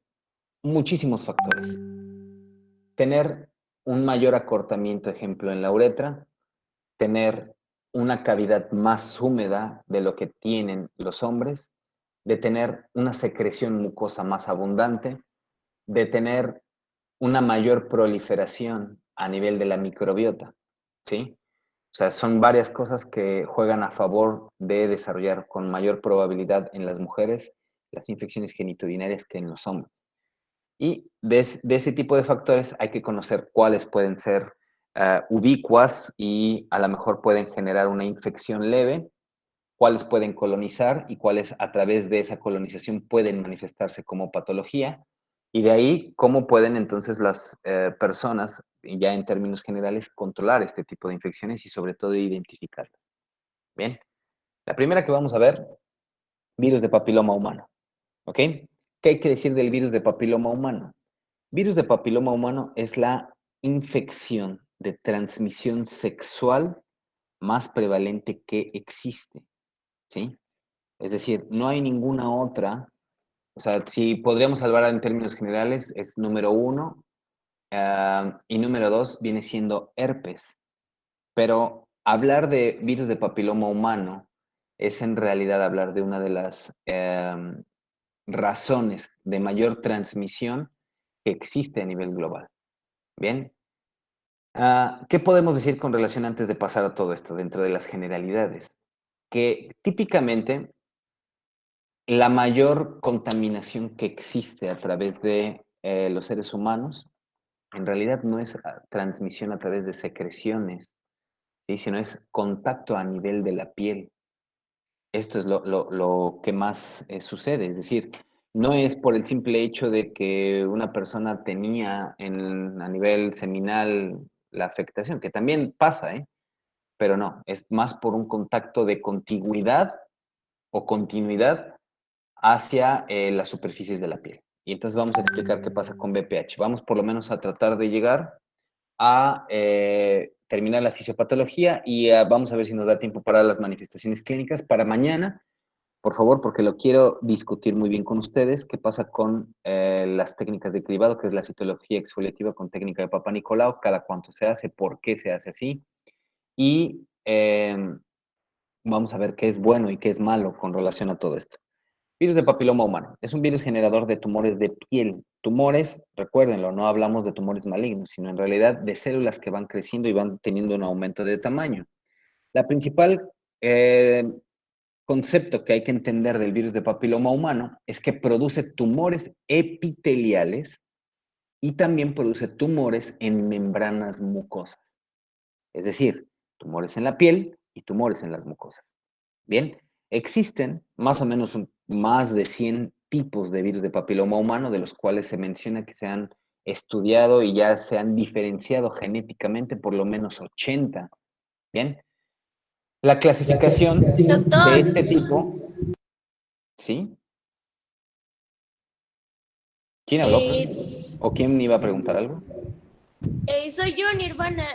muchísimos factores. Tener un mayor acortamiento, ejemplo, en la uretra, tener una cavidad más húmeda de lo que tienen los hombres, de tener una secreción mucosa más abundante, de tener una mayor proliferación a nivel de la microbiota, ¿sí? O sea, son varias cosas que juegan a favor de desarrollar con mayor probabilidad en las mujeres las infecciones genitourinarias que en los hombres. Y de ese tipo de factores hay que conocer cuáles pueden ser ubicuas y a lo mejor pueden generar una infección leve, cuáles pueden colonizar y cuáles a través de esa colonización pueden manifestarse como patología. Y de ahí, cómo pueden entonces las personas, ya en términos generales, controlar este tipo de infecciones y sobre todo identificarlas. Bien, la primera que vamos a ver, virus de papiloma humano. ¿Ok? ¿Qué hay que decir del virus de papiloma humano? Virus de papiloma humano es la infección de transmisión sexual más prevalente que existe, ¿sí? Es decir, no hay ninguna otra, o sea, si podríamos salvar en términos generales, es número 1, y número 2 viene siendo herpes. Pero hablar de virus de papiloma humano es en realidad hablar de una de las razones de mayor transmisión que existe a nivel global. Bien. ¿Qué podemos decir con relación antes de pasar a todo esto dentro de las generalidades? Que típicamente la mayor contaminación que existe a través de los seres humanos en realidad no es transmisión a través de secreciones, ¿sí? Sino es contacto a nivel de la piel. Esto es lo que más sucede, es decir, no es por el simple hecho de que una persona tenía a nivel seminal la afectación, que también pasa, ¿eh? Pero no, es más por un contacto de contigüidad o continuidad hacia las superficies de la piel. Y entonces vamos a explicar qué pasa con BPH. Vamos por lo menos a tratar de llegar a terminar la fisiopatología y vamos a ver si nos da tiempo para las manifestaciones clínicas para mañana, por favor, porque lo quiero discutir muy bien con ustedes, qué pasa con las técnicas de cribado, que es la citología exfoliativa con técnica de Papa Nicolau, cada cuánto se hace, por qué se hace así, y vamos a ver qué es bueno y qué es malo con relación a todo esto. Virus de papiloma humano. Es un virus generador de tumores de piel. Tumores, recuérdenlo, no hablamos de tumores malignos, sino en realidad de células que van creciendo y van teniendo un aumento de tamaño. La principal concepto que hay que entender del virus de papiloma humano es que produce tumores epiteliales y también produce tumores en membranas mucosas. Es decir, tumores en la piel y tumores en las mucosas. Bien, existen más o menos más de 100 tipos de virus de papiloma humano, de los cuales se menciona que se han estudiado y ya se han diferenciado genéticamente por lo menos 80. Bien, la clasificación de este tipo, ¿sí? ¿Quién habló? ¿O quién iba a preguntar algo? Soy yo, Nirvana.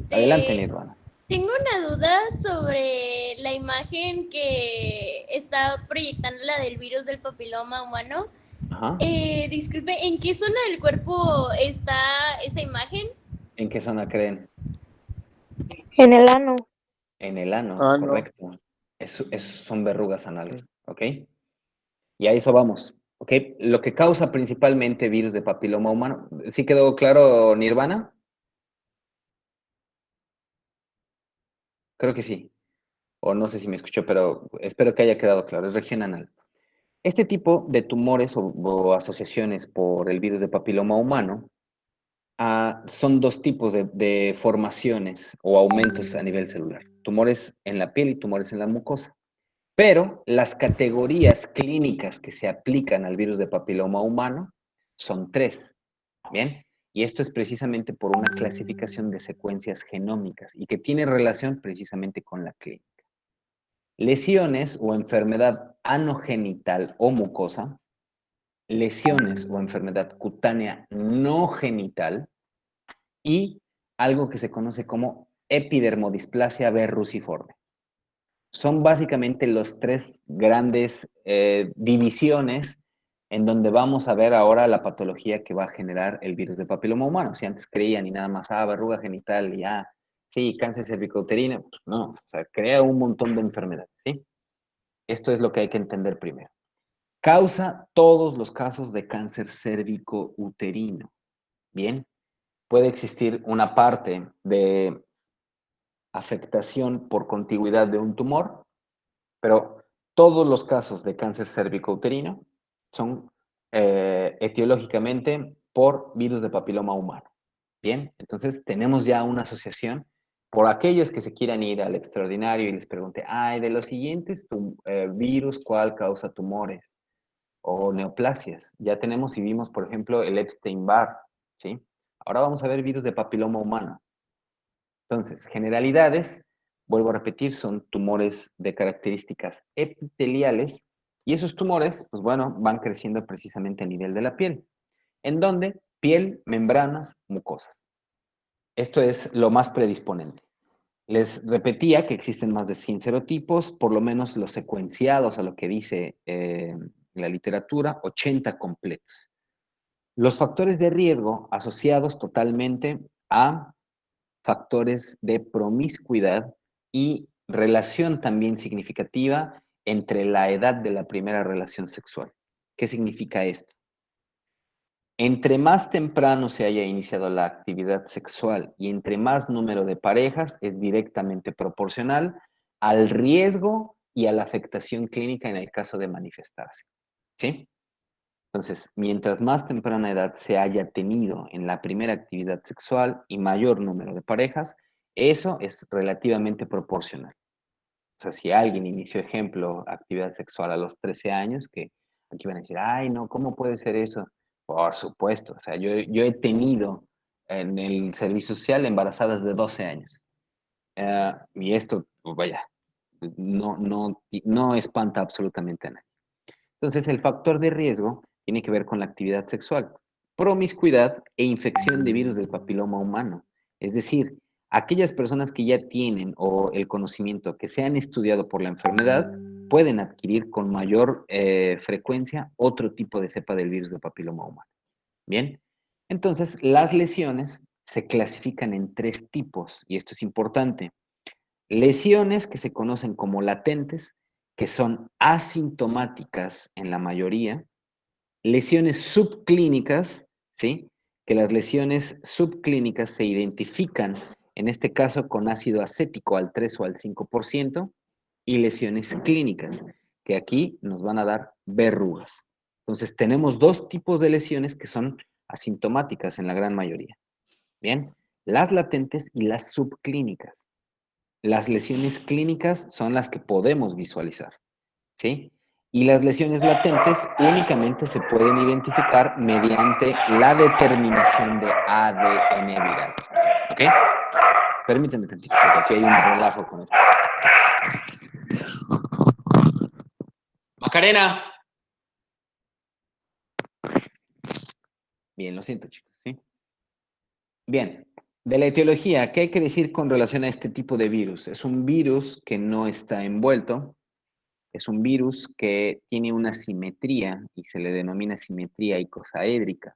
Adelante, Nirvana. Tengo una duda sobre la imagen que está proyectando la del virus del papiloma humano. Ajá. Disculpe, ¿en qué zona del cuerpo está esa imagen? ¿En qué zona creen? En el ano. En el ano, Ah, no. correcto. Son verrugas anales, ¿ok? Y a eso vamos, ¿ok? Lo que causa principalmente virus de papiloma humano. ¿Sí quedó claro, Nirvana? Creo que sí. o no sé si me escuchó, pero espero que haya quedado claro, es región anal. Este tipo de tumores o asociaciones por el virus de papiloma humano son dos tipos de formaciones o aumentos a nivel celular. Tumores en la piel y tumores en la mucosa. Pero las categorías clínicas que se aplican al virus de papiloma humano son 3. ¿Bien? Y esto es precisamente por una clasificación de secuencias genómicas y que tiene relación precisamente con la clínica. Lesiones o enfermedad anogenital o mucosa, lesiones o enfermedad cutánea no genital y algo que se conoce como epidermodisplasia verruciforme. Son básicamente los 3 grandes divisiones en donde vamos a ver ahora la patología que va a generar el virus de papiloma humano. Si antes creían y nada más, verruga genital y sí, cáncer cervicouterino, pues no, o sea, crea un montón de enfermedades, ¿sí? Esto es lo que hay que entender primero. Causa todos los casos de cáncer cervicouterino. Bien, puede existir una parte de afectación por contigüidad de un tumor, pero todos los casos de cáncer cervicouterino son etiológicamente por virus de papiloma humano. Bien, entonces tenemos ya una asociación. Por aquellos que se quieran ir al extraordinario y les pregunte, de los siguientes virus, ¿cuál causa tumores o neoplasias? Ya tenemos y vimos, por ejemplo, el Epstein-Barr, ¿sí? Ahora vamos a ver virus de papiloma humano. Entonces, generalidades, vuelvo a repetir, son tumores de características epiteliales y esos tumores, pues bueno, van creciendo precisamente a nivel de la piel. ¿En dónde? Piel, membranas, mucosas. Esto es lo más predisponente. Les repetía que existen más de 100 serotipos, por lo menos los secuenciados a lo que dice la literatura, 80 completos. Los factores de riesgo asociados totalmente a factores de promiscuidad y relación también significativa entre la edad de la primera relación sexual. ¿Qué significa esto? Entre más temprano se haya iniciado la actividad sexual y entre más número de parejas es directamente proporcional al riesgo y a la afectación clínica en el caso de manifestarse. ¿Sí? Entonces, mientras más temprana edad se haya tenido en la primera actividad sexual y mayor número de parejas, eso es relativamente proporcional. O sea, si alguien inició, ejemplo, actividad sexual a los 13 años, que aquí van a decir, no, ¿cómo puede ser eso? Por supuesto, o sea, yo he tenido en el servicio social embarazadas de 12 años. Y esto, pues vaya, no espanta absolutamente a nadie. Entonces, el factor de riesgo tiene que ver con la actividad sexual, promiscuidad e infección de virus del papiloma humano. Es decir, aquellas personas que ya tienen o el conocimiento que se han estudiado por la enfermedad pueden adquirir con mayor frecuencia otro tipo de cepa del virus del papiloma humano. Bien, entonces las lesiones se clasifican en 3 tipos y esto es importante. Lesiones que se conocen como latentes, que son asintomáticas en la mayoría, lesiones subclínicas, ¿sí? Que las lesiones subclínicas se identifican, en este caso, con ácido acético al 3 o al 5%, y lesiones clínicas, que aquí nos van a dar verrugas. Entonces, tenemos 2 tipos de lesiones que son asintomáticas en la gran mayoría. Bien, las latentes y las subclínicas. Las lesiones clínicas son las que podemos visualizar, ¿sí? Y las lesiones latentes únicamente se pueden identificar mediante la determinación de ADN viral, ¿ok? Permítanme tantito, porque aquí hay un relajo con esto. ¡Macarena! Bien, lo siento, chicos, ¿sí? Bien, de la etiología, ¿qué hay que decir con relación a este tipo de virus? Es un virus que no está envuelto, es un virus que tiene una simetría y se le denomina simetría icosaédrica.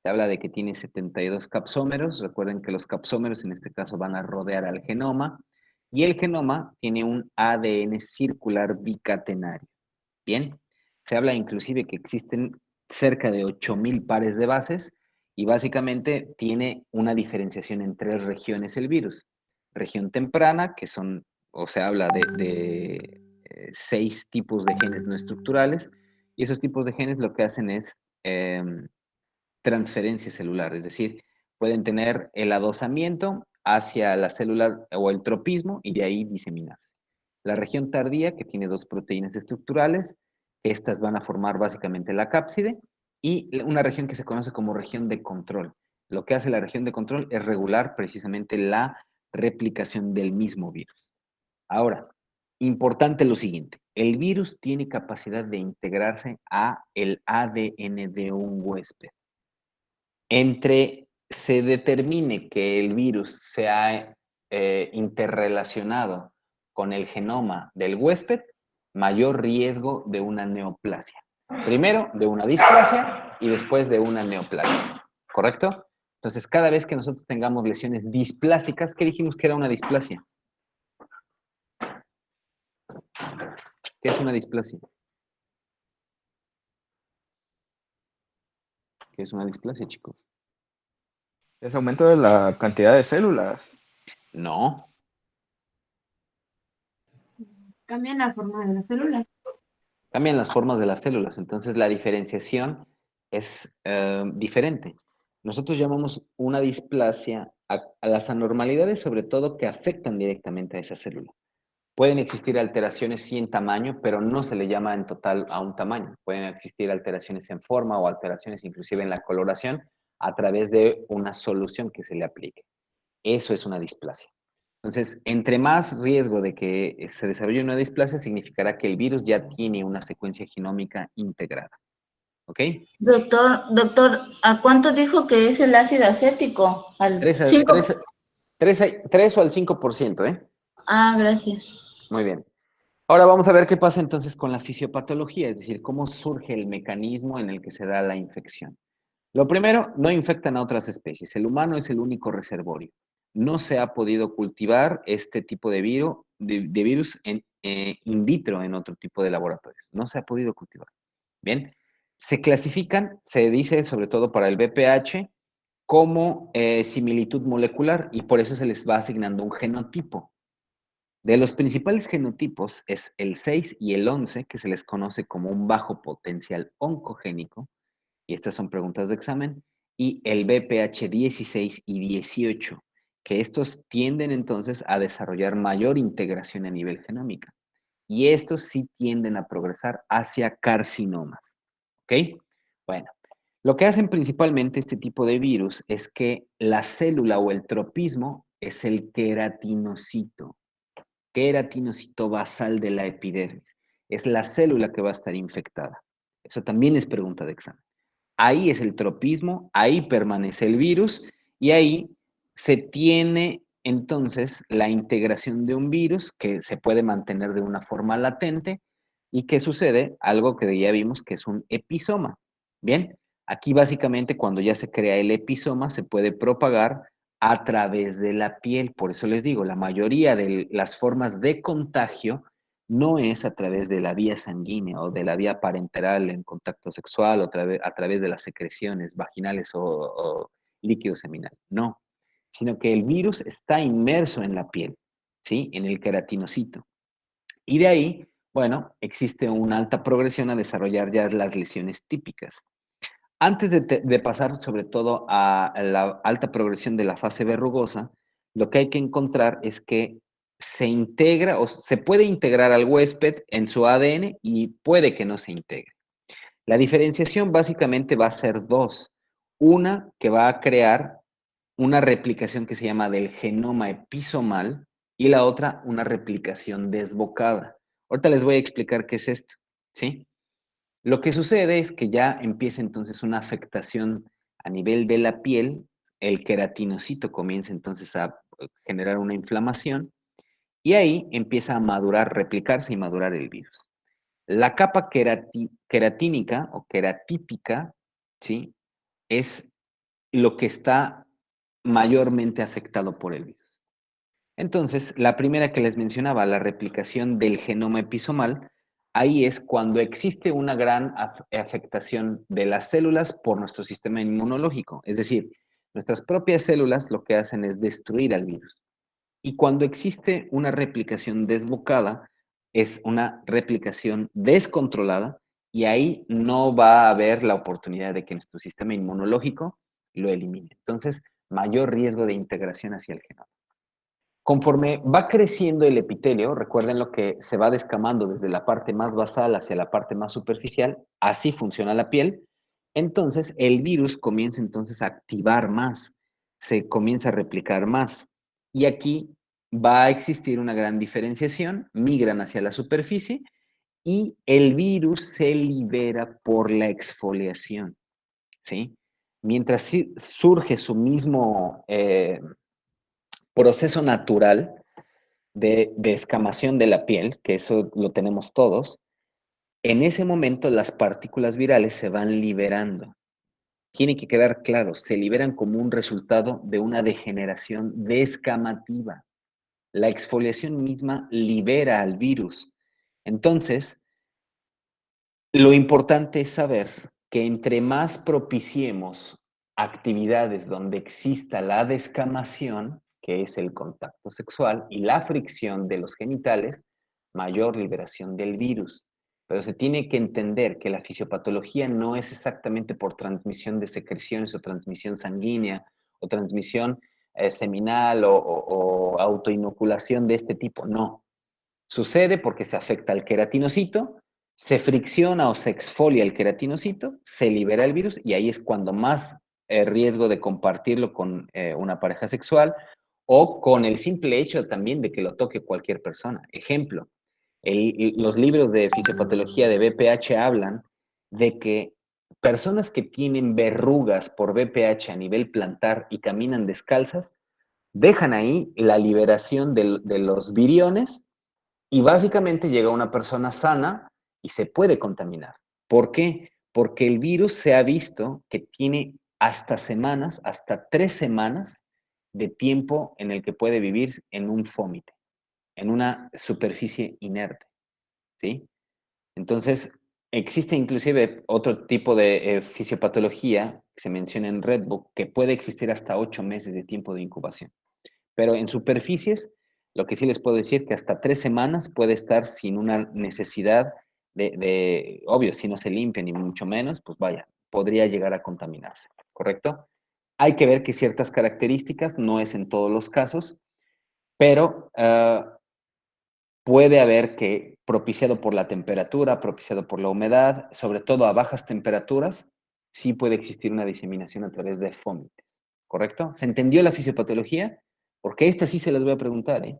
Se habla de que tiene 72 capsómeros. Recuerden que los capsómeros en este caso van a rodear al genoma y el genoma tiene un ADN circular bicatenario. Bien, se habla inclusive que existen cerca de 8,000 pares de bases y básicamente tiene una diferenciación en 3 regiones el virus. Región temprana, que son o se habla de 6 tipos de genes no estructurales, y esos tipos de genes lo que hacen es transferencia celular, es decir, pueden tener el adosamiento hacia la célula o el tropismo y de ahí diseminarse. La región tardía, que tiene 2 proteínas estructurales, estas van a formar básicamente la cápside, y una región que se conoce como región de control. Lo que hace la región de control es regular precisamente la replicación del mismo virus. Ahora, importante lo siguiente, el virus tiene capacidad de integrarse a el ADN de un huésped. Entre se determine que el virus se ha interrelacionado con el genoma del huésped, mayor riesgo de una neoplasia. Primero de una displasia y después de una neoplasia, ¿correcto? Entonces, cada vez que nosotros tengamos lesiones displásicas, ¿qué dijimos que era una displasia? ¿Qué es una displasia? ¿Qué es una displasia, chicos? Es aumento de la cantidad de células. No. Cambian la forma de las células. Cambian las formas de las células, entonces la diferenciación es diferente. Nosotros llamamos una displasia a las anormalidades, sobre todo que afectan directamente a esa célula. Pueden existir alteraciones sí en tamaño, pero no se le llama en total a un tamaño. Pueden existir alteraciones en forma o alteraciones inclusive en la coloración a través de una solución que se le aplique. Eso es una displasia. Entonces, entre más riesgo de que se desarrolle una displasia, significará que el virus ya tiene una secuencia genómica integrada. ¿Ok? Doctor, ¿a cuánto dijo que es el ácido acético? ¿Al 3 o al 5%, ¿eh? Ah, gracias. Muy bien. Ahora vamos a ver qué pasa entonces con la fisiopatología, es decir, cómo surge el mecanismo en el que se da la infección. Lo primero, no infectan a otras especies. El humano es el único reservorio. No se ha podido cultivar este tipo de virus in vitro en otro tipo de laboratorios. No se ha podido cultivar. Bien, se clasifican, se dice sobre todo para el VPH, como similitud molecular y por eso se les va asignando un genotipo. De los principales genotipos es el 6 y el 11, que se les conoce como un bajo potencial oncogénico, y estas son preguntas de examen, y el BPH 16 y 18, que estos tienden entonces a desarrollar mayor integración a nivel genómica. Y estos sí tienden a progresar hacia carcinomas. ¿Ok? Bueno, lo que hacen principalmente este tipo de virus es que la célula o el tropismo es el queratinocito. Queratinocito basal de la epidermis. Es la célula que va a estar infectada. Eso también es pregunta de examen. Ahí es el tropismo, ahí permanece el virus y ahí se tiene entonces la integración de un virus que se puede mantener de una forma latente y que sucede algo que ya vimos que es un episoma. Bien, aquí básicamente cuando ya se crea el episoma se puede propagar a través de la piel. Por eso les digo, la mayoría de las formas de contagio no es a través de la vía sanguínea o de la vía parenteral en contacto sexual o a través de las secreciones vaginales o líquido seminal. No, sino que el virus está inmerso en la piel, ¿sí? En el queratinocito. Y de ahí, bueno, existe una alta progresión a desarrollar ya las lesiones típicas. Antes de pasar sobre todo a la alta progresión de la fase verrugosa, lo que hay que encontrar es que se integra o se puede integrar al huésped en su ADN y puede que no se integre. La diferenciación básicamente va a ser 2. Una que va a crear una replicación que se llama del genoma episomal y la otra una replicación desbocada. Ahorita les voy a explicar qué es esto, ¿sí? Lo que sucede es que ya empieza entonces una afectación a nivel de la piel, el queratinocito comienza entonces a generar una inflamación y ahí empieza a madurar, replicarse y madurar el virus. La capa queratínica o queratítica, ¿sí? Es lo que está mayormente afectado por el virus. Entonces, la primera que les mencionaba, la replicación del genoma episomal, ahí es cuando existe una gran afectación de las células por nuestro sistema inmunológico. Es decir, nuestras propias células lo que hacen es destruir al virus. Y cuando existe una replicación desbocada, es una replicación descontrolada y ahí no va a haber la oportunidad de que nuestro sistema inmunológico lo elimine. Entonces, mayor riesgo de integración hacia el genoma. Conforme va creciendo el epitelio, recuerden lo que se va descamando desde la parte más basal hacia la parte más superficial, así funciona la piel, entonces el virus comienza entonces a activar más, se comienza a replicar más. Y aquí va a existir una gran diferenciación, migran hacia la superficie y el virus se libera por la exfoliación, ¿sí? Mientras surge su mismo proceso natural de descamación de la piel, que eso lo tenemos todos, en ese momento las partículas virales se van liberando. Tiene que quedar claro, se liberan como un resultado de una degeneración descamativa. La exfoliación misma libera al virus. Entonces, lo importante es saber que entre más propiciemos actividades donde exista la descamación, que es el contacto sexual, y la fricción de los genitales, mayor liberación del virus. Pero se tiene que entender que la fisiopatología no es exactamente por transmisión de secreciones o transmisión sanguínea o transmisión seminal o autoinoculación de este tipo, no. Sucede porque se afecta al queratinocito, se fricciona o se exfolia el queratinocito, se libera el virus y ahí es cuando más riesgo de compartirlo con una pareja sexual o con el simple hecho también de que lo toque cualquier persona. Ejemplo, los libros de fisiopatología de BPH hablan de que personas que tienen verrugas por BPH a nivel plantar y caminan descalzas, dejan ahí la liberación de los viriones y básicamente llega una persona sana y se puede contaminar. ¿Por qué? Porque el virus se ha visto que tiene hasta semanas, hasta 3 semanas de tiempo en el que puede vivir en un fómite, en una superficie inerte, ¿sí? Entonces, existe inclusive otro tipo de fisiopatología que se menciona en Red Book que puede existir hasta 8 meses de tiempo de incubación. Pero en superficies, lo que sí les puedo decir que hasta 3 semanas puede estar sin una necesidad obvio, si no se limpia ni mucho menos, pues vaya, podría llegar a contaminarse, ¿correcto? Hay que ver que ciertas características, no es en todos los casos, pero puede haber que propiciado por la temperatura, propiciado por la humedad, sobre todo a bajas temperaturas, sí puede existir una diseminación a través de fómites, ¿correcto? ¿Se entendió la fisiopatología? Porque esta sí se las voy a preguntar, ¿eh?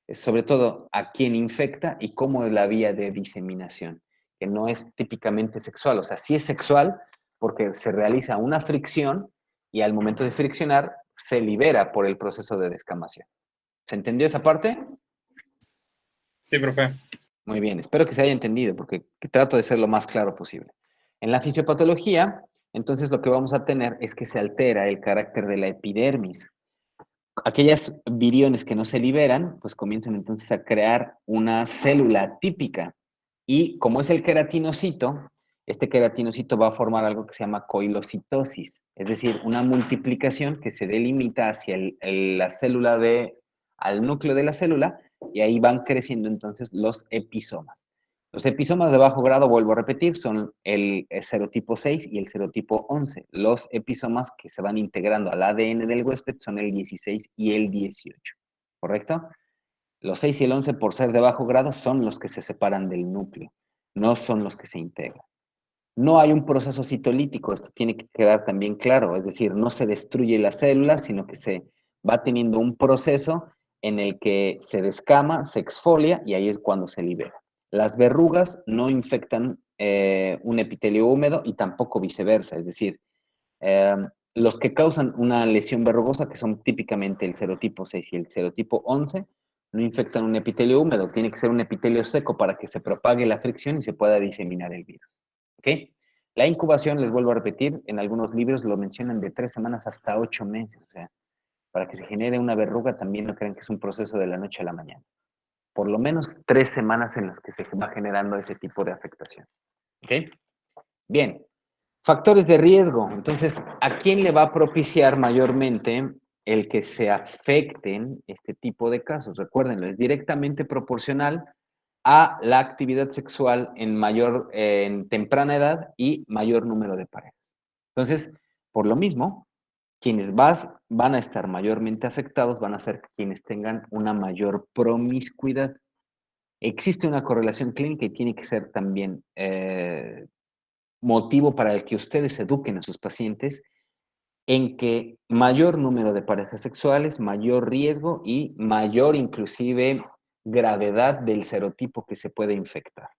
Es sobre todo a quién infecta y cómo es la vía de diseminación, que no es típicamente sexual, o sea, sí es sexual porque se realiza una fricción y al momento de friccionar se libera por el proceso de descamación. ¿Se entendió esa parte? Sí, profe. Muy bien, espero que se haya entendido porque trato de ser lo más claro posible. En la fisiopatología, entonces lo que vamos a tener es que se altera el carácter de la epidermis. Aquellas viriones que no se liberan, pues comienzan entonces a crear una célula típica. Y como es el queratinocito, este queratinocito va a formar algo que se llama coilocitosis, es decir, una multiplicación que se delimita hacia la célula al núcleo de la célula, y ahí van creciendo entonces los episomas. Los episomas de bajo grado, vuelvo a repetir, son el serotipo 6 y el serotipo 11. Los episomas que se van integrando al ADN del huésped son el 16 y el 18, ¿correcto? Los 6 y el 11, por ser de bajo grado, son los que se separan del núcleo, no son los que se integran. No hay un proceso citolítico, esto tiene que quedar también claro, es decir, no se destruye la célula, sino que se va teniendo un proceso en el que se descama, se exfolia y ahí es cuando se libera. Las verrugas no infectan un epitelio húmedo y tampoco viceversa, es decir, los que causan una lesión verrugosa, que son típicamente el serotipo 6 y el serotipo 11, no infectan un epitelio húmedo, tiene que ser un epitelio seco para que se propague la fricción y se pueda diseminar el virus. ¿Ok? La incubación, les vuelvo a repetir, en algunos libros lo mencionan de 3 semanas hasta 8 meses, o sea, para que se genere una verruga también no crean que es un proceso de la noche a la mañana. Por lo menos 3 semanas en las que se va generando ese tipo de afectación. ¿Ok? Bien. Factores de riesgo. Entonces, ¿a quién le va a propiciar mayormente el que se afecten este tipo de casos. Recuérdenlo, es directamente proporcional a la actividad sexual en temprana edad y mayor número de parejas. Entonces, por lo mismo, quienes van a estar mayormente afectados van a ser quienes tengan una mayor promiscuidad. Existe una correlación clínica y tiene que ser también motivo para el que ustedes eduquen a sus pacientes en que mayor número de parejas sexuales, mayor riesgo y mayor inclusive gravedad del serotipo que se puede infectar.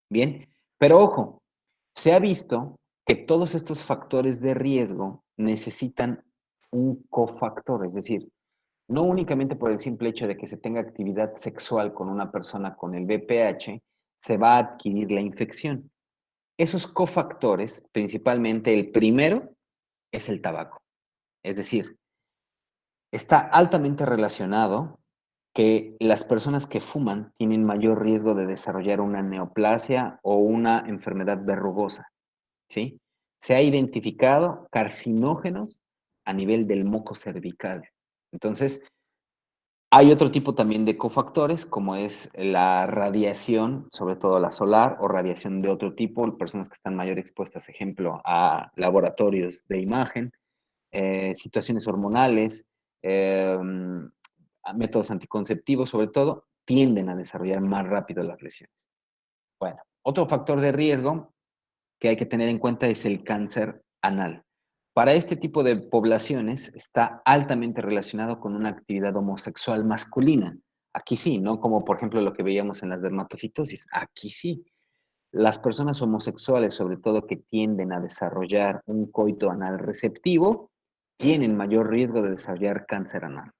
Bien, pero ojo, se ha visto que todos estos factores de riesgo necesitan un cofactor, es decir, no únicamente por el simple hecho de que se tenga actividad sexual con una persona con el VPH, se va a adquirir la infección. Esos cofactores, principalmente el primero, es el tabaco. Es decir, está altamente relacionado que las personas que fuman tienen mayor riesgo de desarrollar una neoplasia o una enfermedad verrugosa, ¿sí? Se ha identificado carcinógenos a nivel del moco cervical. Entonces, hay otro tipo también de cofactores, como es la radiación, sobre todo la solar, o radiación de otro tipo, personas que están mayor expuestas, ejemplo, a laboratorios de imagen, situaciones hormonales, a métodos anticonceptivos, sobre todo, tienden a desarrollar más rápido las lesiones. Bueno, otro factor de riesgo que hay que tener en cuenta es el cáncer anal. Para este tipo de poblaciones está altamente relacionado con una actividad homosexual masculina. Aquí sí, no como por ejemplo lo que veíamos en las dermatofitosis. Aquí sí. Las personas homosexuales, sobre todo que tienden a desarrollar un coito anal receptivo, tienen mayor riesgo de desarrollar cáncer anal.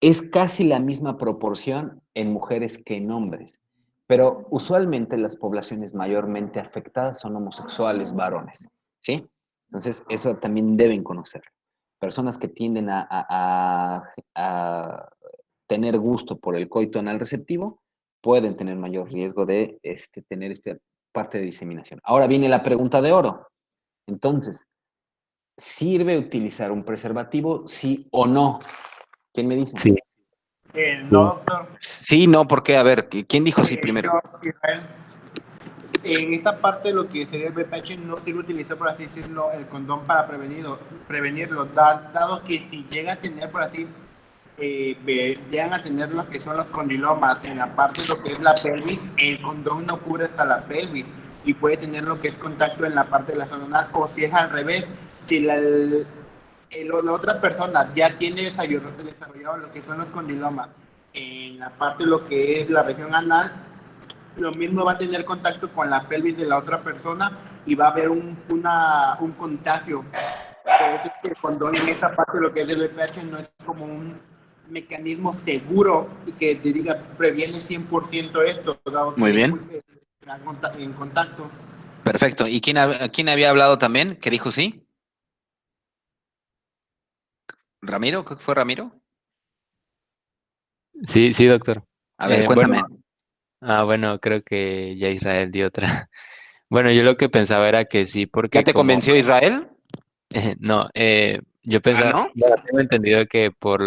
Es casi la misma proporción en mujeres que en hombres, pero usualmente las poblaciones mayormente afectadas son homosexuales varones, ¿sí? Entonces, eso también deben conocer. Personas que tienden a tener gusto por el coito anal receptivo pueden tener mayor riesgo de tener esta parte de diseminación. Ahora viene la pregunta de oro. Entonces, ¿sirve utilizar un preservativo, sí o no? ¿Quién me dice? Sí. No, doctor. Sí, no, ¿por qué? A ver, ¿quién dijo sí primero? Yo, Israel, en esta parte de lo que sería el VPH no sirve utilizar, por así decirlo, el condón para prevenirlo, dado que si llega a tener, por así, llegan a tener lo que son los condilomas en la parte de lo que es la pelvis, el condón no cubre hasta la pelvis y puede tener lo que es contacto en la parte de la zona anal, o si es al revés, si la otra persona ya tiene desarrollado lo que son los condilomas en la parte de lo que es la región anal, lo mismo va a tener contacto con la pelvis de la otra persona y va a haber un contagio. Por eso es que el condón en esta parte de lo que es del VPH no es como un mecanismo seguro y que te diga previene 100% esto. Muy bien. En contacto. Perfecto. ¿Y quién había hablado también? ¿Que dijo sí? ¿Ramiro? ¿Qué fue Ramiro? Sí, sí, doctor. A ver, cuéntame. Bueno, creo que ya Israel dio otra. Bueno, yo lo que pensaba era que sí, porque ¿Ya te convenció Israel? No, yo pensaba, ¿no? bueno, tengo entendido que por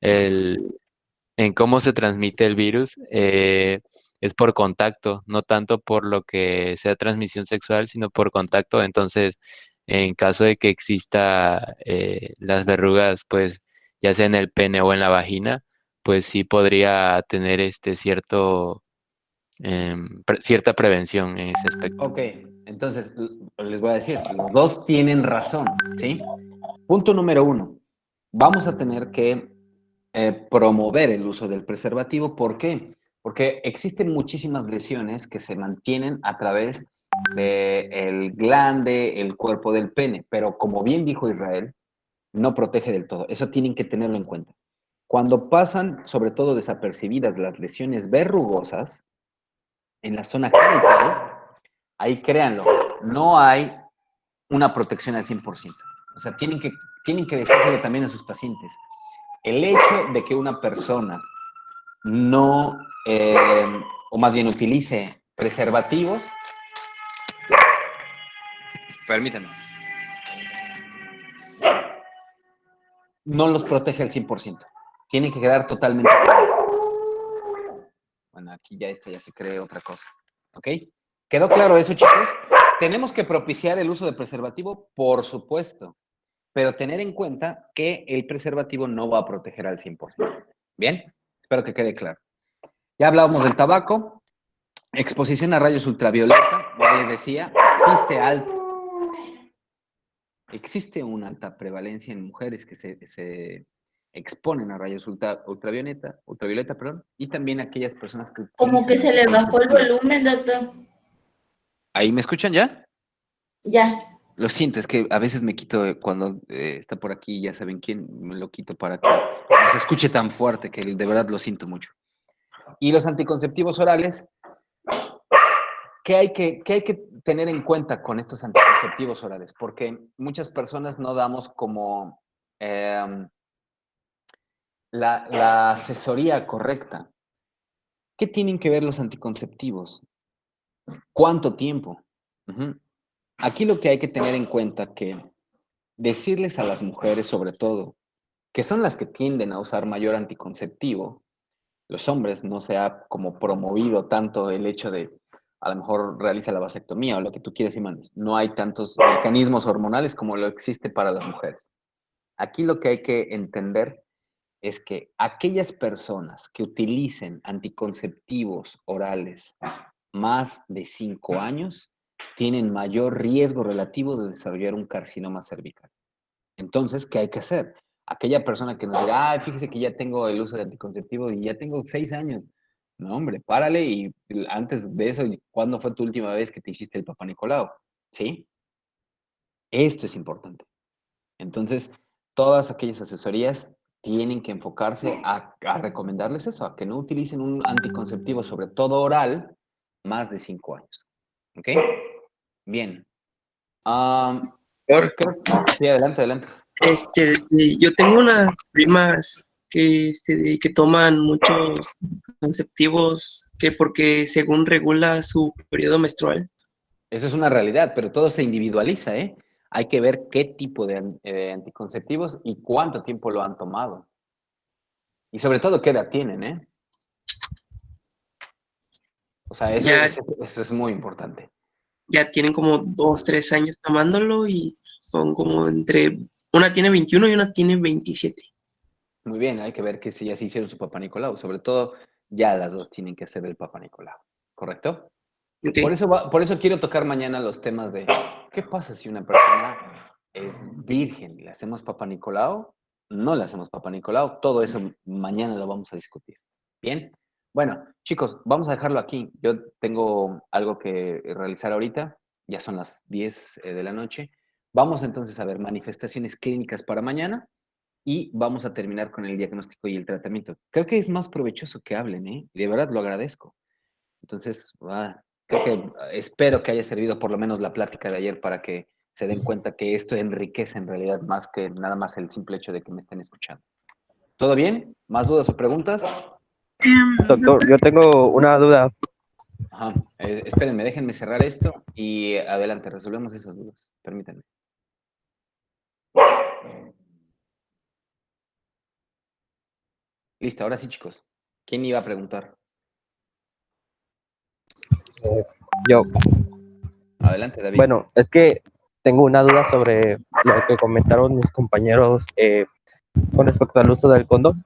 en cómo se transmite el virus, es por contacto, no tanto por lo que sea transmisión sexual, sino por contacto. Entonces, en caso de que exista las verrugas, pues ya sea en el pene o en la vagina, pues sí podría tener cierta prevención en ese aspecto. Ok, entonces les voy a decir, los dos tienen razón, ¿sí? Punto número 1, vamos a tener que promover el uso del preservativo. ¿Por qué? Porque existen muchísimas lesiones que se mantienen a través del glande, el cuerpo del pene, pero como bien dijo Israel, no protege del todo. Eso tienen que tenerlo en cuenta. Cuando pasan, sobre todo desapercibidas, las lesiones verrugosas en la zona genital, ahí créanlo, no hay una protección al 100%. O sea, tienen que decírselo también a sus pacientes. El hecho de que una persona no, o más bien utilice preservativos, permítanme. no los protege al 100%. Tienen que quedar totalmente. Bueno, aquí ya ya se cree otra cosa. ¿Ok? ¿Quedó claro eso, chicos? ¿Tenemos que propiciar el uso de preservativo? Por supuesto. Pero tener en cuenta que el preservativo no va a proteger al 100%. ¿Bien? Espero que quede claro. Ya hablábamos del tabaco. Exposición a rayos ultravioleta. Ya les decía, existe una alta prevalencia en mujeres que se exponen a rayos ultravioleta, perdón, y también aquellas personas que Como que se le bajó el volumen, doctor. ¿Ahí me escuchan ya? Ya. Lo siento, es que a veces me quito cuando está por aquí, ya saben quién, me lo quito para que no se escuche tan fuerte, que de verdad lo siento mucho. Y los anticonceptivos orales, ¿qué hay que tener en cuenta con estos anticonceptivos orales? Porque muchas personas no damos como la asesoría correcta. ¿Qué tienen que ver los anticonceptivos? ¿Cuánto tiempo? Aquí lo que hay que tener en cuenta que decirles a las mujeres, sobre todo, que son las que tienden a usar mayor anticonceptivo, los hombres no se ha como promovido tanto el hecho de a lo mejor realiza la vasectomía o lo que tú quieras y mandes. No hay tantos mecanismos hormonales como lo existe para las mujeres. Aquí lo que hay que entender es que aquellas personas que utilicen anticonceptivos orales más de 5 años tienen mayor riesgo relativo de desarrollar un carcinoma cervical. Entonces, ¿qué hay que hacer? Aquella persona que nos diga, fíjese que ya tengo el uso de anticonceptivo y ya tengo 6 años. No, hombre, párale y antes de eso, ¿cuándo fue tu última vez que te hiciste el Papá Nicolau? ¿Sí? Esto es importante. Entonces, todas aquellas asesorías tienen que enfocarse a recomendarles eso, a que no utilicen un anticonceptivo, sobre todo oral, más de 5 años. ¿Ok? Bien. Sí, adelante. Yo tengo unas primas que toman muchos conceptivos que porque según regula su periodo menstrual. Eso es una realidad, pero todo se individualiza, ¿eh? Hay que ver qué tipo de anticonceptivos y cuánto tiempo lo han tomado. Y sobre todo, qué edad tienen, ¿eh? O sea, eso es muy importante. Ya tienen como 2, 3 años tomándolo y son como una tiene 21 y una tiene 27. Muy bien, hay que ver que si ya se hicieron su Papá Nicolau. Sobre todo, ya las dos tienen que hacer el Papá Nicolau. ¿Correcto? Okay. Por eso quiero tocar mañana los temas de ¿qué pasa si una persona es virgen? ¿Le hacemos Papá Nicolau? No le hacemos Papá Nicolau. Todo eso mañana lo vamos a discutir. ¿Bien? Bueno, chicos, vamos a dejarlo aquí. Yo tengo algo que realizar ahorita. Ya son las 10 de la noche. Vamos entonces a ver manifestaciones clínicas para mañana y vamos a terminar con el diagnóstico y el tratamiento. Creo que es más provechoso que hablen, ¿eh? De verdad lo agradezco. Entonces, espero que haya servido por lo menos la plática de ayer para que se den cuenta que esto enriquece en realidad más que nada más el simple hecho de que me estén escuchando. ¿Todo bien? ¿Más dudas o preguntas? Doctor, yo tengo una duda. Ajá. Espérenme, déjenme cerrar esto y adelante, resolvemos esas dudas. Permítanme. Listo, ahora sí, chicos. ¿Quién iba a preguntar? Yo. Adelante, David. Bueno, es que tengo una duda sobre lo que comentaron mis compañeros con respecto al uso del condón.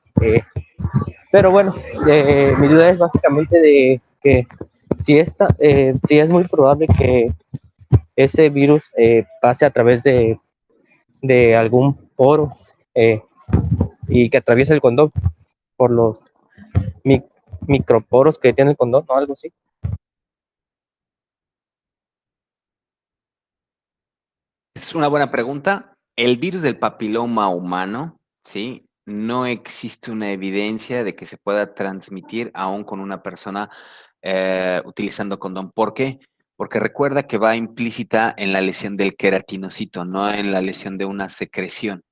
Pero bueno, mi duda es básicamente de que si es muy probable que ese virus pase a través de algún poro y que atraviese el condón por los microporos que tiene el condón o algo así. Es una buena pregunta. El virus del papiloma humano, ¿sí? No existe una evidencia de que se pueda transmitir aún con una persona utilizando condón. ¿Por qué? Porque recuerda que va implícita en la lesión del queratinocito, no en la lesión de una secreción.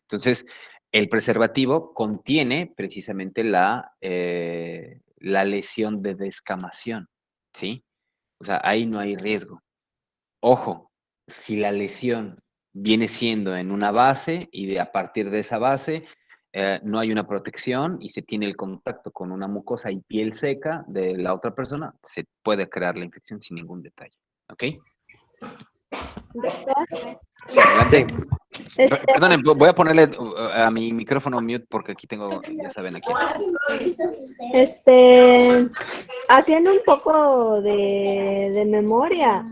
Entonces, el preservativo contiene precisamente la lesión de descamación, ¿sí? O sea, ahí no hay riesgo. Ojo, si la lesión viene siendo en una base y a partir de esa base no hay una protección y se tiene el contacto con una mucosa y piel seca de la otra persona, se puede crear la infección sin ningún detalle. ¿Ok? Doctor, Sí, adelante. este, Perdonen, voy a ponerle a mi micrófono mute porque aquí tengo, ya saben a quién. haciendo un poco de memoria,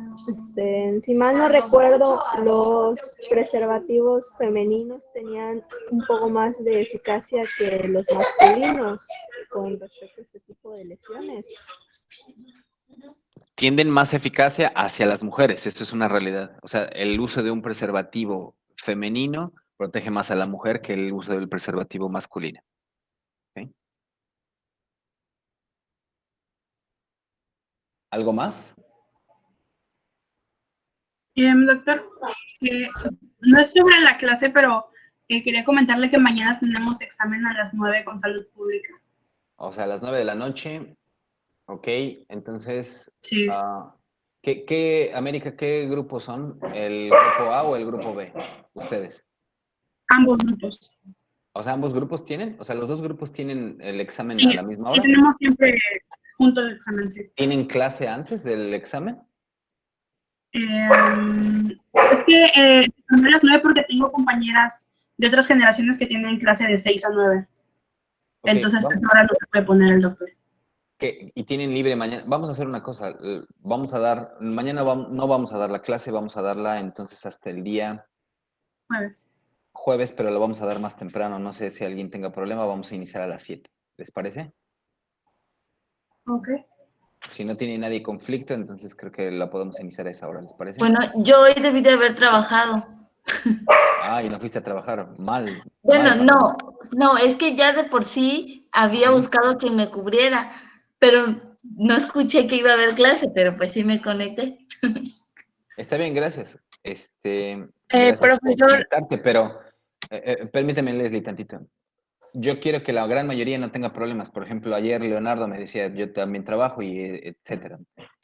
si mal no recuerdo, los preservativos femeninos tenían un poco más de eficacia que los masculinos con respecto a este tipo de lesiones. Tienden más eficacia hacia las mujeres, esto es una realidad. O sea, el uso de un preservativo femenino protege más a la mujer que el uso del preservativo masculino. ¿Ok? ¿Algo más? Doctor, no es sobre la clase, pero quería comentarle que mañana tenemos examen a las 9 con salud pública. O sea, a las 9 de la noche. Ok, entonces, Sí. América, qué grupos son? ¿El grupo A o el grupo B? Ustedes. Ambos grupos. O sea, ¿ambos grupos tienen? O sea, ¿los dos grupos tienen el examen Sí, a la misma sí hora? tenemos siempre juntos el examen, sí. ¿Tienen clase antes del examen? Es que a las 9 porque tengo compañeras de otras generaciones que tienen clase de 6 a 9. Ok, Entonces, a esa hora no se puede poner el doctor. y tienen libre mañana. Vamos a hacer una cosa. Mañana no vamos a dar la clase, vamos a darla entonces hasta el día jueves, pero lo vamos a dar más temprano. No sé si alguien tenga problema, vamos a iniciar a las 7. ¿Les parece? Ok. Si no tiene nadie conflicto, entonces creo que la podemos iniciar a esa hora, ¿les parece? Bueno, yo hoy debí de haber trabajado. Ah, y no fuiste a trabajar. Mal. Bueno, mal, no, es que ya de por sí había buscado quien me cubriera, pero no escuché que iba a haber clase, pero pues sí me conecté. Está bien, gracias. Gracias por Profesor, conectarte, pero permíteme, Leslie, tantito. Yo quiero que la gran mayoría no tenga problemas. Por ejemplo, ayer Leonardo me decía, yo también trabajo y etcétera.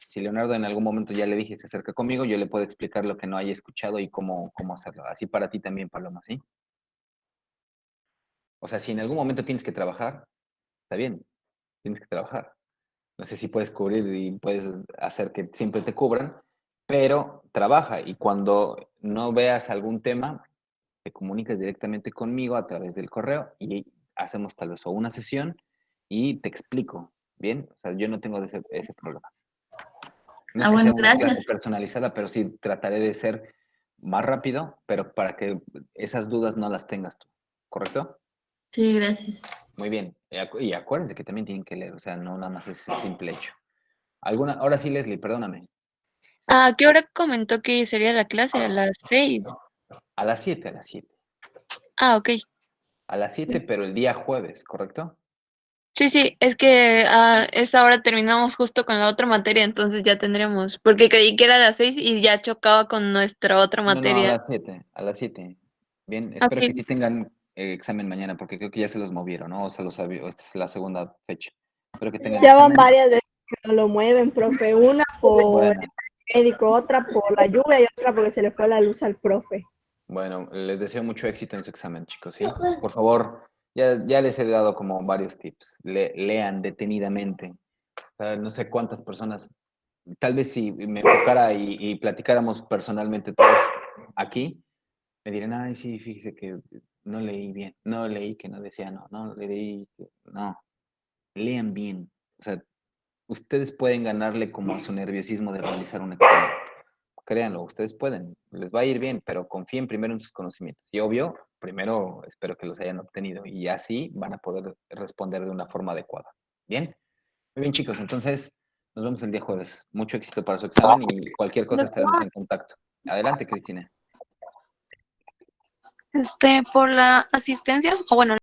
Si Leonardo en algún momento ya le dije se acerca conmigo, yo le puedo explicar lo que no haya escuchado y cómo hacerlo. Así para ti también, Paloma, ¿sí? O sea, si en algún momento tienes que trabajar, está bien, tienes que trabajar. No sé si puedes cubrir y puedes hacer que siempre te cubran, pero trabaja y cuando no veas algún tema, te comunicas directamente conmigo a través del correo y hacemos tal vez o una sesión y te explico, ¿bien? O sea, yo no tengo ese problema. No es que sea Bueno, una clase gracias. personalizada, pero sí trataré de ser más rápido, pero para que esas dudas no las tengas tú, ¿correcto? Sí, gracias. Muy bien. Y acuérdense que también tienen que leer, o sea, no nada más es simple hecho. Ahora sí, Leslie, perdóname. ¿a qué hora comentó que sería la clase? ¿A las 6? A las 7, a las 7. Ah, ok. A las 7, pero el día jueves, ¿correcto? Sí, es que a esta hora terminamos justo con la otra materia, entonces ya tendremos, porque creí que era a las 6 y ya chocaba con nuestra otra No, a materia. las 7, a las 7. Bien, espero que Ok. sí tengan examen mañana, porque creo que ya se los movieron, ¿no? O se los había, esta es la segunda fecha. Espero que tengan Ya van examen. varias veces que no lo mueven, profe. Una por Bueno, el médico, otra por la lluvia y otra porque se le fue la luz al profe. bueno, les deseo mucho éxito en su examen, chicos, ¿sí? Por favor, ya les he dado como varios tips. Lean detenidamente. O sea, no sé cuántas personas, tal vez si me enfocara y platicáramos personalmente todos aquí, me dirán, ay, sí, fíjese que no leí bien, no leí que no decía no leí que no. Lean bien. O sea, ustedes pueden ganarle como a su nerviosismo de realizar un examen. Créanlo, ustedes pueden, les va a ir bien, pero confíen primero en sus conocimientos. Y obvio, primero espero que los hayan obtenido y así van a poder responder de una forma adecuada. ¿Bien? Muy bien, chicos, entonces nos vemos el día jueves. Mucho éxito para su examen y cualquier cosa estaremos en contacto. Adelante, Cristina. Por la asistencia, o bueno,